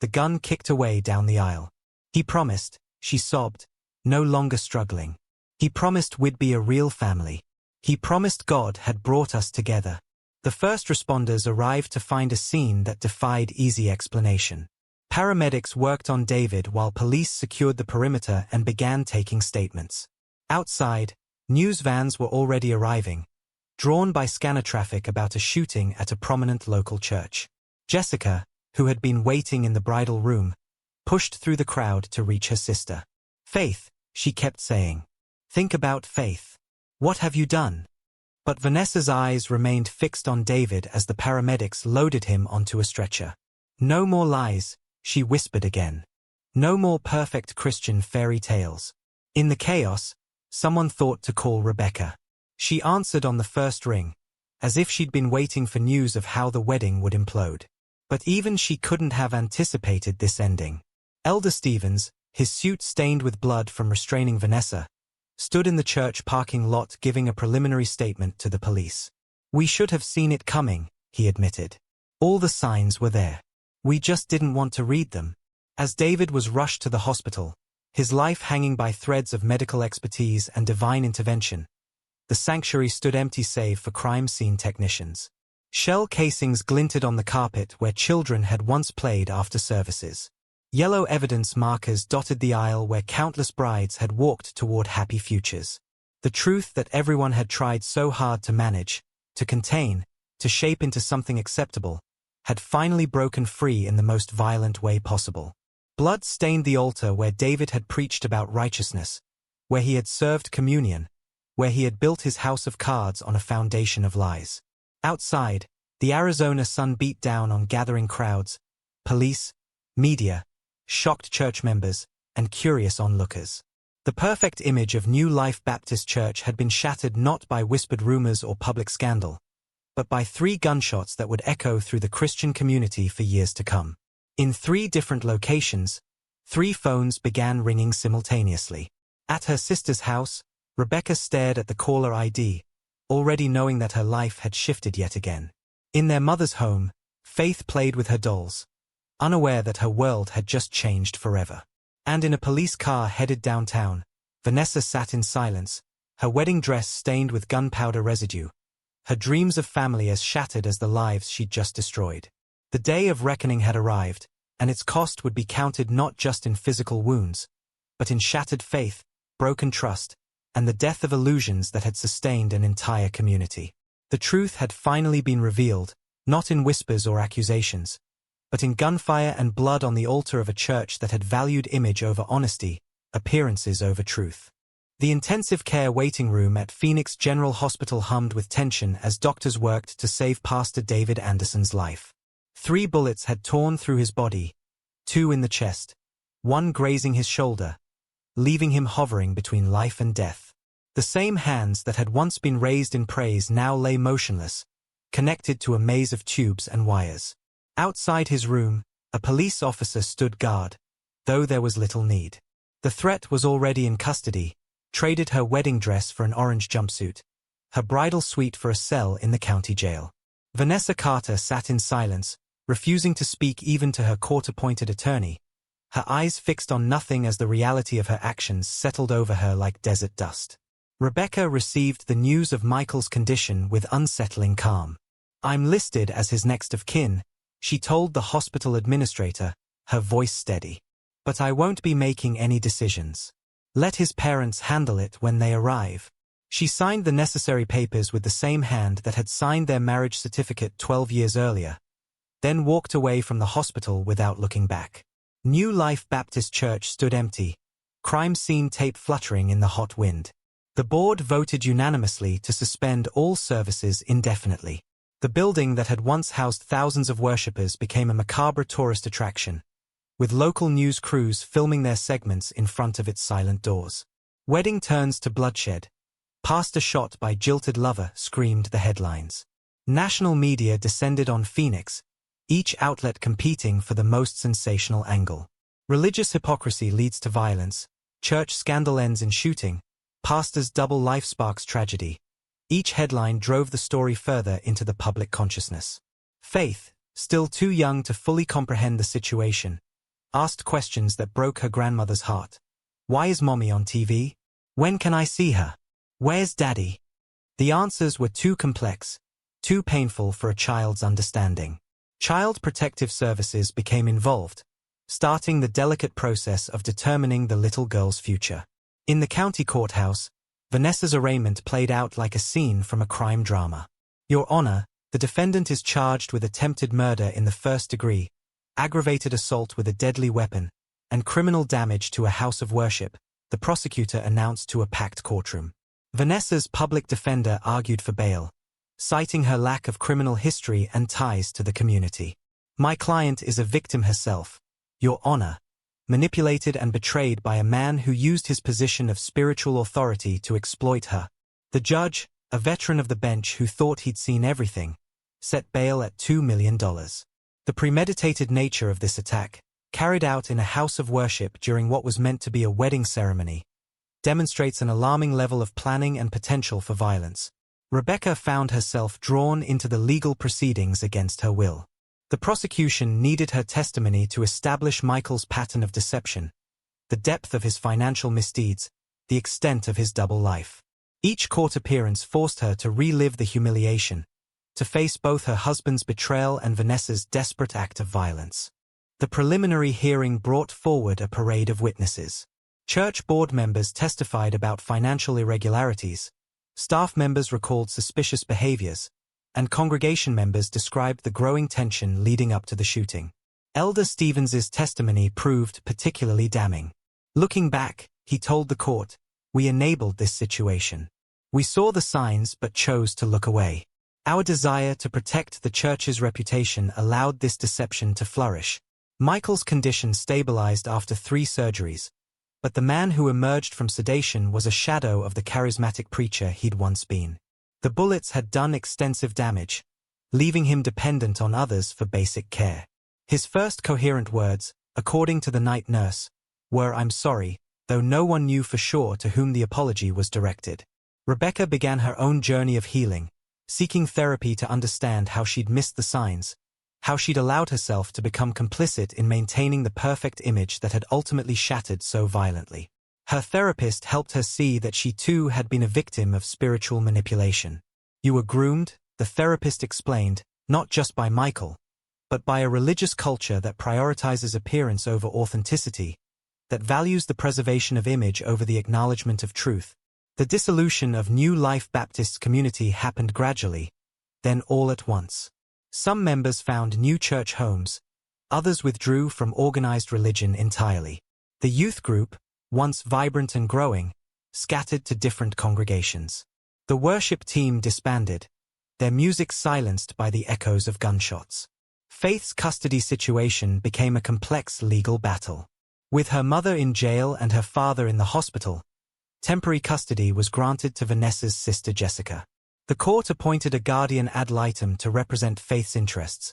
the gun kicked away down the aisle. "He promised," she sobbed, no longer struggling. "He promised we'd be a real family. He promised God had brought us together." The first responders arrived to find a scene that defied easy explanation. Paramedics worked on David while police secured the perimeter and began taking statements. Outside, news vans were already arriving, drawn by scanner traffic about a shooting at a prominent local church. Jessica, who had been waiting in the bridal room, pushed through the crowd to reach her sister. "Faith," she kept saying. "Think about faith. What have you done?" But Vanessa's eyes remained fixed on David as the paramedics loaded him onto a stretcher. "No more lies," she whispered again. "No more perfect Christian fairy tales." In the chaos, someone thought to call Rebecca. She answered on the first ring, as if she'd been waiting for news of how the wedding would implode. But even she couldn't have anticipated this ending. Elder Stevens, his suit stained with blood from restraining Vanessa, stood in the church parking lot giving a preliminary statement to the police. "We should have seen it coming," he admitted. "All the signs were there. We just didn't want to read them." As David was rushed to the hospital, his life hanging by threads of medical expertise and divine intervention, the sanctuary stood empty save for crime scene technicians. Shell casings glinted on the carpet where children had once played after services. Yellow evidence markers dotted the aisle where countless brides had walked toward happy futures. The truth that everyone had tried so hard to manage, to contain, to shape into something acceptable, had finally broken free in the most violent way possible. Blood stained the altar where David had preached about righteousness, where he had served communion, where he had built his house of cards on a foundation of lies. Outside, the Arizona sun beat down on gathering crowds, police, media, shocked church members, and curious onlookers. The perfect image of New Life Baptist Church had been shattered not by whispered rumors or public scandal, but by 3 gunshots that would echo through the Christian community for years to come. In 3 different locations, 3 phones began ringing simultaneously. At her sister's house, Rebecca stared at the caller ID, already knowing that her life had shifted yet again. In their mother's home, Faith played with her dolls, unaware that her world had just changed forever. And in a police car headed downtown, Vanessa sat in silence, her wedding dress stained with gunpowder residue, her dreams of family as shattered as the lives she'd just destroyed. The day of reckoning had arrived, and its cost would be counted not just in physical wounds, but in shattered faith, broken trust, and the death of illusions that had sustained an entire community. The truth had finally been revealed, not in whispers or accusations, but in gunfire and blood on the altar of a church that had valued image over honesty, appearances over truth. The intensive care waiting room at Phoenix General Hospital hummed with tension as doctors worked to save Pastor David Anderson's life. 3 bullets had torn through his body, 2 in the chest, 1 grazing his shoulder, leaving him hovering between life and death. The same hands that had once been raised in praise now lay motionless, connected to a maze of tubes and wires. Outside his room, a police officer stood guard, though there was little need. The threat was already in custody, traded her wedding dress for an orange jumpsuit, her bridal suite for a cell in the county jail. Vanessa Carter sat in silence, refusing to speak even to her court-appointed attorney, her eyes fixed on nothing as the reality of her actions settled over her like desert dust. Rebecca received the news of Michael's condition with unsettling calm. "I'm listed as his next of kin," she told the hospital administrator, her voice steady. "But I won't be making any decisions. Let his parents handle it when they arrive." She signed the necessary papers with the same hand that had signed their marriage certificate 12 years earlier, then walked away from the hospital without looking back. New Life Baptist Church stood empty, crime scene tape fluttering in the hot wind. The board voted unanimously to suspend all services indefinitely. The building that had once housed thousands of worshippers became a macabre tourist attraction, with local news crews filming their segments in front of its silent doors. "Wedding turns to bloodshed. Pastor shot by jilted lover," screamed the headlines. National media descended on Phoenix, each outlet competing for the most sensational angle. Religious hypocrisy leads to violence, church scandal ends in shooting, pastor's double life sparks tragedy. Each headline drove the story further into the public consciousness. Faith, still too young to fully comprehend the situation, asked questions that broke her grandmother's heart. "Why is Mommy on TV? When can I see her? Where's Daddy?" The answers were too complex, too painful for a child's understanding. Child Protective Services became involved, starting the delicate process of determining the little girl's future. In the county courthouse, Vanessa's arraignment played out like a scene from a crime drama. "Your Honor, the defendant is charged with attempted murder in the first degree, aggravated assault with a deadly weapon, and criminal damage to a house of worship," the prosecutor announced to a packed courtroom. Vanessa's public defender argued for bail, citing her lack of criminal history and ties to the community. "My client is a victim herself, Your Honor, manipulated and betrayed by a man who used his position of spiritual authority to exploit her." The judge, a veteran of the bench who thought he'd seen everything, set bail at $2 million. The premeditated nature of this attack, carried out in a house of worship during what was meant to be a wedding ceremony, demonstrates an alarming level of planning and potential for violence. Rebecca found herself drawn into the legal proceedings against her will. The prosecution needed her testimony to establish Michael's pattern of deception, the depth of his financial misdeeds, the extent of his double life. Each court appearance forced her to relive the humiliation, to face both her husband's betrayal and Vanessa's desperate act of violence. The preliminary hearing brought forward a parade of witnesses. Church board members testified about financial irregularities, staff members recalled suspicious behaviors, and congregation members described the growing tension leading up to the shooting. Elder Stevens's testimony proved particularly damning. Looking back, he told the court, "We enabled this situation. We saw the signs but chose to look away. Our desire to protect the church's reputation allowed this deception to flourish. Michael's condition stabilized after 3 surgeries, but the man who emerged from sedation was a shadow of the charismatic preacher he'd once been. The bullets had done extensive damage, leaving him dependent on others for basic care. His first coherent words, according to the night nurse, were "I'm sorry," though no one knew for sure to whom the apology was directed. Rebecca began her own journey of healing, seeking therapy to understand how she'd missed the signs, how she'd allowed herself to become complicit in maintaining the perfect image that had ultimately shattered so violently. Her therapist helped her see that she too had been a victim of spiritual manipulation. "You were groomed," the therapist explained, "not just by Michael, but by a religious culture that prioritizes appearance over authenticity, that values the preservation of image over the acknowledgement of truth." The dissolution of New Life Baptist's community happened gradually, then all at once. Some members found new church homes, others withdrew from organized religion entirely. The youth group, once vibrant and growing, scattered to different congregations. The worship team disbanded, their music silenced by the echoes of gunshots. Faith's custody situation became a complex legal battle. With her mother in jail and her father in the hospital, temporary custody was granted to Vanessa's sister Jessica. The court appointed a guardian ad litem to represent Faith's interests,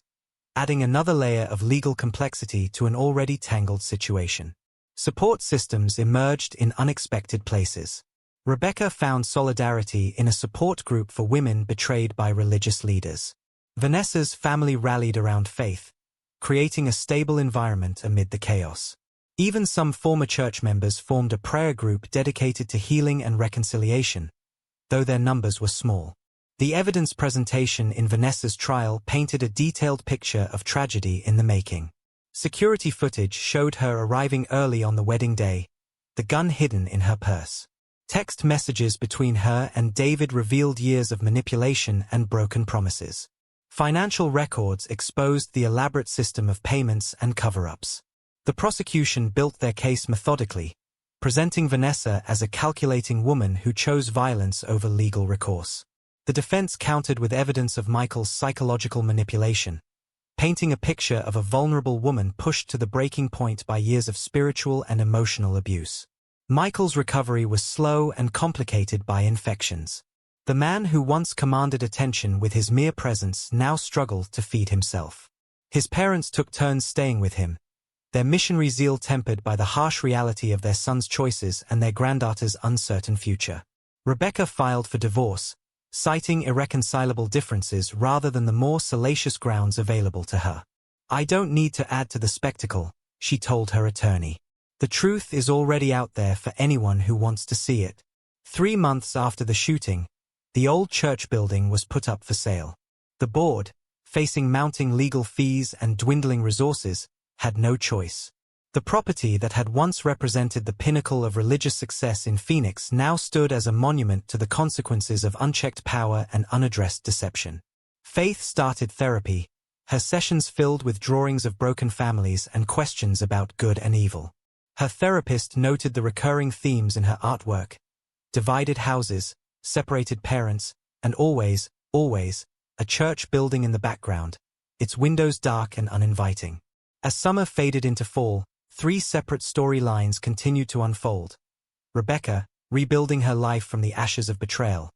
adding another layer of legal complexity to an already tangled situation. Support systems emerged in unexpected places. Rebecca found solidarity in a support group for women betrayed by religious leaders. Vanessa's family rallied around Faith, creating a stable environment amid the chaos. Even some former church members formed a prayer group dedicated to healing and reconciliation, though their numbers were small. The evidence presentation in Vanessa's trial painted a detailed picture of tragedy in the making. Security footage showed her arriving early on the wedding day, the gun hidden in her purse. Text messages between her and David revealed years of manipulation and broken promises. Financial records exposed the elaborate system of payments and cover-ups. The prosecution built their case methodically, presenting Vanessa as a calculating woman who chose violence over legal recourse. The defense countered with evidence of Michael's psychological manipulation, painting a picture of a vulnerable woman pushed to the breaking point by years of spiritual and emotional abuse. Michael's recovery was slow and complicated by infections. The man who once commanded attention with his mere presence now struggled to feed himself. His parents took turns staying with him, their missionary zeal tempered by the harsh reality of their son's choices and their granddaughter's uncertain future. Rebecca filed for divorce, citing irreconcilable differences rather than the more salacious grounds available to her. "I don't need to add to the spectacle," she told her attorney. "The truth is already out there for anyone who wants to see it." 3 months after the shooting, the old church building was put up for sale. The board, facing mounting legal fees and dwindling resources, had no choice. The property that had once represented the pinnacle of religious success in Phoenix now stood as a monument to the consequences of unchecked power and unaddressed deception. Faith started therapy, her sessions filled with drawings of broken families and questions about good and evil. Her therapist noted the recurring themes in her artwork: divided houses, separated parents, and always, a church building in the background, its windows dark and uninviting. As summer faded into fall, 3 separate storylines continued to unfold. Rebecca, rebuilding her life from the ashes of betrayal.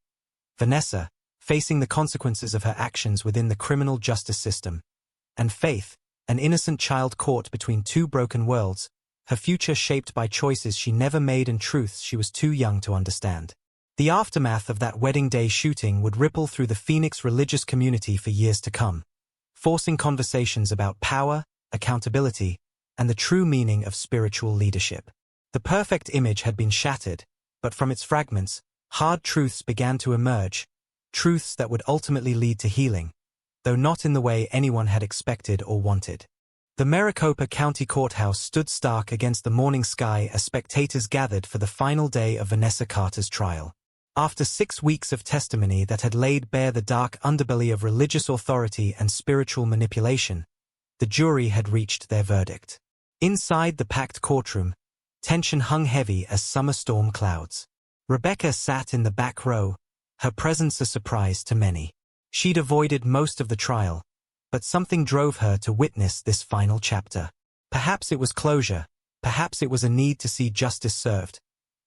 Vanessa, facing the consequences of her actions within the criminal justice system. And Faith, an innocent child caught between 2 broken worlds, her future shaped by choices she never made and truths she was too young to understand. The aftermath of that wedding day shooting would ripple through the Phoenix religious community for years to come, forcing conversations about power, accountability, and the true meaning of spiritual leadership. The perfect image had been shattered, but from its fragments, hard truths began to emerge, truths that would ultimately lead to healing, though not in the way anyone had expected or wanted. The Maricopa County Courthouse stood stark against the morning sky as spectators gathered for the final day of Vanessa Carter's trial. After 6 weeks of testimony that had laid bare the dark underbelly of religious authority and spiritual manipulation, the jury had reached their verdict. Inside the packed courtroom, tension hung heavy as summer storm clouds. Rebecca sat in the back row, her presence a surprise to many. She'd avoided most of the trial, but something drove her to witness this final chapter. Perhaps it was closure, perhaps it was a need to see justice served,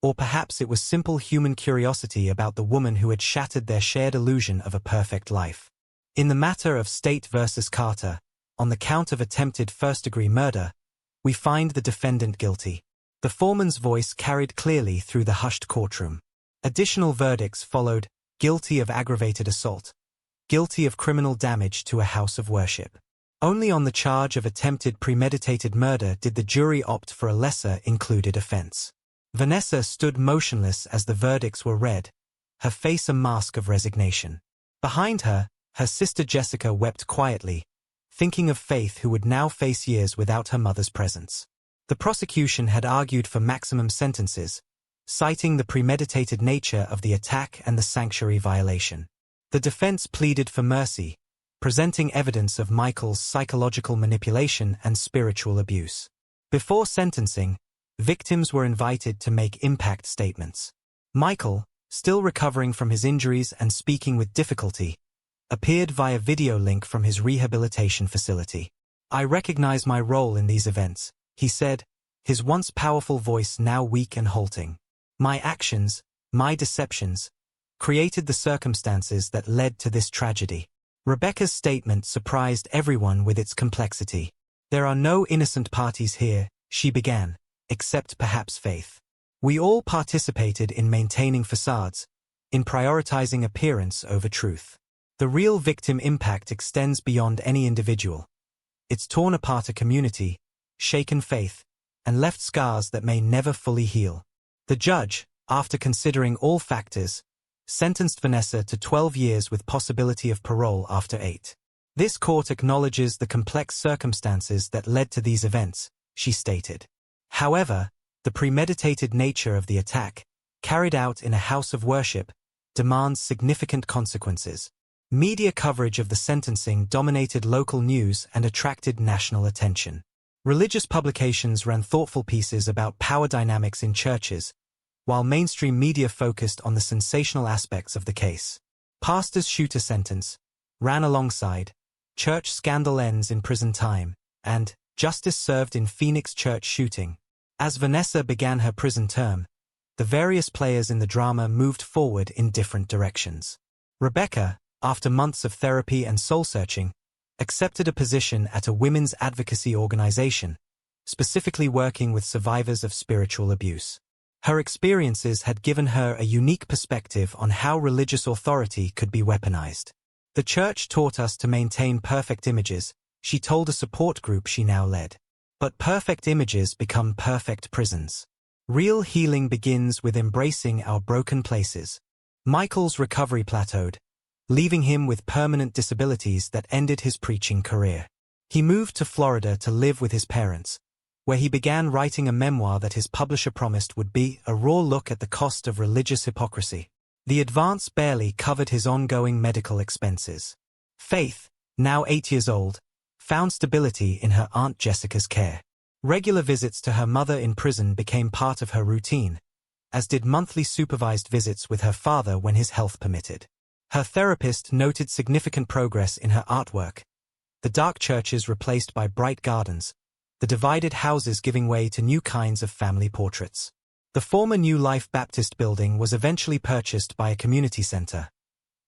or perhaps it was simple human curiosity about the woman who had shattered their shared illusion of a perfect life. In the matter of State versus Carter, on the count of attempted first-degree murder, we find the defendant guilty. The foreman's voice carried clearly through the hushed courtroom. Additional verdicts followed: guilty of aggravated assault, guilty of criminal damage to a house of worship. Only on the charge of attempted premeditated murder did the jury opt for a lesser-included offense. Vanessa stood motionless as the verdicts were read, her face a mask of resignation. Behind her, her sister Jessica wept quietly, thinking of Faith, who would now face years without her mother's presence. The prosecution had argued for maximum sentences, citing the premeditated nature of the attack and the sanctuary violation. The defense pleaded for mercy, presenting evidence of Michael's psychological manipulation and spiritual abuse. Before sentencing, victims were invited to make impact statements. Michael, still recovering from his injuries and speaking with difficulty, appeared via video link from his rehabilitation facility. "I recognize my role in these events," he said, his once powerful voice now weak and halting. "My actions, my deceptions, created the circumstances that led to this tragedy." Rebecca's statement surprised everyone with its complexity. "There are no innocent parties here," she began, "except perhaps Faith. We all participated in maintaining facades, in prioritizing appearance over truth. The real victim impact extends beyond any individual. It's torn apart a community, shaken faith, and left scars that may never fully heal." The judge, after considering all factors, sentenced Vanessa to 12 years with possibility of parole after 8. "This court acknowledges the complex circumstances that led to these events," she stated. "However, the premeditated nature of the attack, carried out in a house of worship, demands significant consequences." Media coverage of the sentencing dominated local news and attracted national attention. Religious publications ran thoughtful pieces about power dynamics in churches, while mainstream media focused on the sensational aspects of the case. "Pastor's shooter sentence" ran alongside "Church scandal ends in prison time" and "Justice served in Phoenix church shooting." As Vanessa began her prison term, the various players in the drama moved forward in different directions. Rebecca, after months of therapy and soul-searching, accepted a position at a women's advocacy organization, specifically working with survivors of spiritual abuse. Her experiences had given her a unique perspective on how religious authority could be weaponized. "The church taught us to maintain perfect images," she told a support group she now led. "But perfect images become perfect prisons. Real healing begins with embracing our broken places." Michael's recovery plateaued, leaving him with permanent disabilities that ended his preaching career. He moved to Florida to live with his parents, where he began writing a memoir that his publisher promised would be a raw look at the cost of religious hypocrisy. The advance barely covered his ongoing medical expenses. Faith, now 8 years old, found stability in her Aunt Jessica's care. Regular visits to her mother in prison became part of her routine, as did monthly supervised visits with her father when his health permitted. Her therapist noted significant progress in her artwork, the dark churches replaced by bright gardens, the divided houses giving way to new kinds of family portraits. The former New Life Baptist building was eventually purchased by a community center,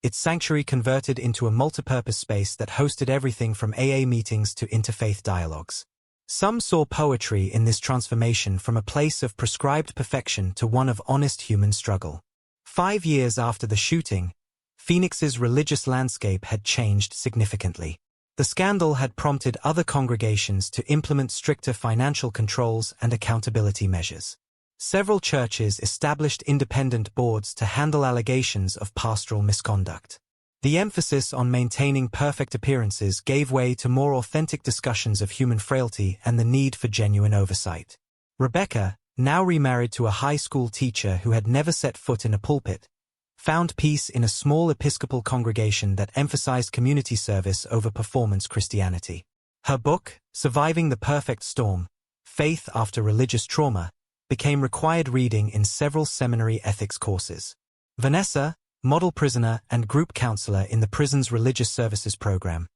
its sanctuary converted into a multipurpose space that hosted everything from AA meetings to interfaith dialogues. Some saw poetry in this transformation from a place of prescribed perfection to one of honest human struggle. 5 years after the shooting, Phoenix's religious landscape had changed significantly. The scandal had prompted other congregations to implement stricter financial controls and accountability measures. Several churches established independent boards to handle allegations of pastoral misconduct. The emphasis on maintaining perfect appearances gave way to more authentic discussions of human frailty and the need for genuine oversight. Rebecca, now remarried to a high school teacher who had never set foot in a pulpit, found peace in a small Episcopal congregation that emphasized community service over performance Christianity. Her book, Surviving the Perfect Storm: Faith After Religious Trauma, became required reading in several seminary ethics courses. Vanessa, model prisoner and group counselor in the prison's religious services program,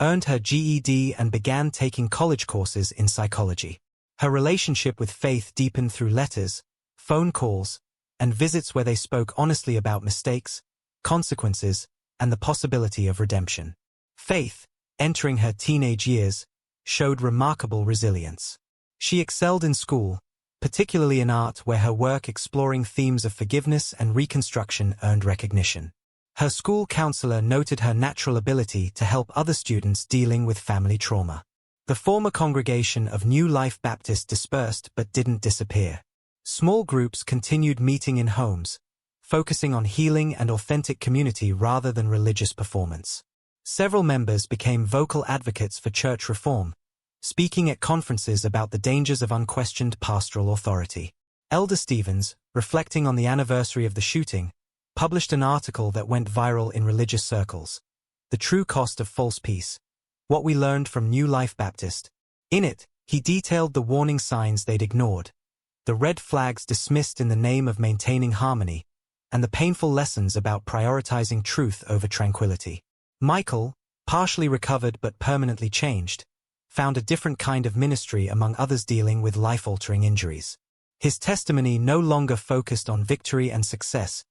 earned her GED and began taking college courses in psychology. Her relationship with Faith deepened through letters, phone calls, and visits where they spoke honestly about mistakes, consequences, and the possibility of redemption. Faith, entering her teenage years, showed remarkable resilience. She excelled in school, particularly in art where her work exploring themes of forgiveness and reconstruction earned recognition. Her school counselor noted her natural ability to help other students dealing with family trauma. The former congregation of New Life Baptist dispersed but didn't disappear. Small groups continued meeting in homes, focusing on healing and authentic community rather than religious performance. Several members became vocal advocates for church reform, speaking at conferences about the dangers of unquestioned pastoral authority. Elder Stevens, reflecting on the anniversary of the shooting, published an article that went viral in religious circles, "The True Cost of False Peace: What We Learned from New Life Baptist." In it, he detailed the warning signs they'd ignored, the red flags dismissed in the name of maintaining harmony, and the painful lessons about prioritizing truth over tranquility. Michael, partially recovered but permanently changed, found a different kind of ministry among others dealing with life-altering injuries. His testimony no longer focused on victory and success,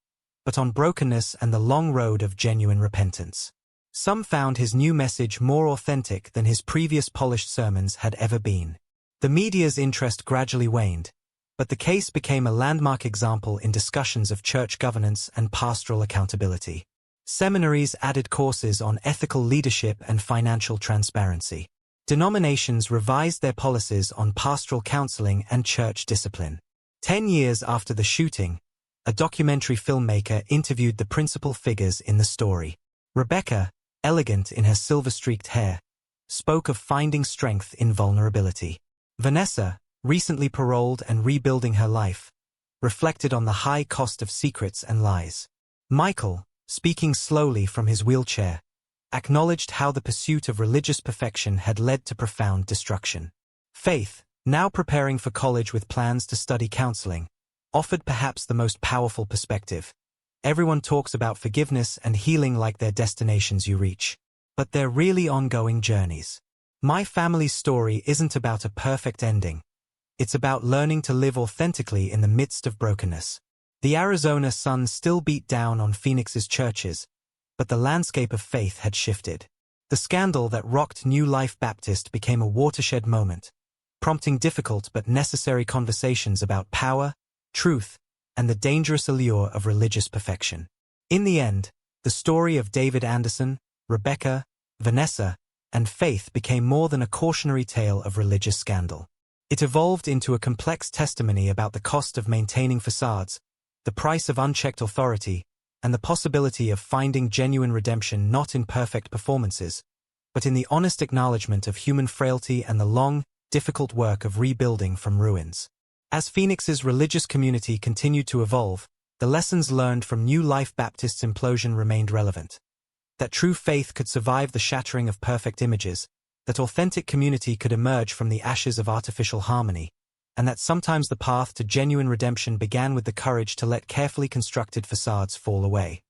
but on brokenness and the long road of genuine repentance. Some found his new message more authentic than his previous polished sermons had ever been. The media's interest gradually waned, but the case became a landmark example in discussions of church governance and pastoral accountability. Seminaries added courses on ethical leadership and financial transparency. Denominations revised their policies on pastoral counseling and church discipline. 10 years after the shooting, a documentary filmmaker interviewed the principal figures in the story. Rebecca, elegant in her silver-streaked hair, spoke of finding strength in vulnerability. Vanessa, recently paroled and rebuilding her life, reflected on the high cost of secrets and lies. Michael, speaking slowly from his wheelchair, acknowledged how the pursuit of religious perfection had led to profound destruction. Faith, now preparing for college with plans to study counseling, offered perhaps the most powerful perspective. Everyone talks about forgiveness and healing like they're destinations you reach, but they're really ongoing journeys. My family's story isn't about a perfect ending. It's about learning to live authentically in the midst of brokenness. The Arizona sun still beat down on Phoenix's churches, but the landscape of faith had shifted. The scandal that rocked New Life Baptist became a watershed moment, prompting difficult but necessary conversations about power, truth, and the dangerous allure of religious perfection. In the end, the story of David Anderson, Rebecca, Vanessa, and Faith became more than a cautionary tale of religious scandal. It evolved into a complex testimony about the cost of maintaining facades, the price of unchecked authority, and the possibility of finding genuine redemption not in perfect performances, but in the honest acknowledgement of human frailty and the long, difficult work of rebuilding from ruins. As Phoenix's religious community continued to evolve, the lessons learned from New Life Baptist's implosion remained relevant. That true faith could survive the shattering of perfect images, that authentic community could emerge from the ashes of artificial harmony, and that sometimes the path to genuine redemption began with the courage to let carefully constructed facades fall away.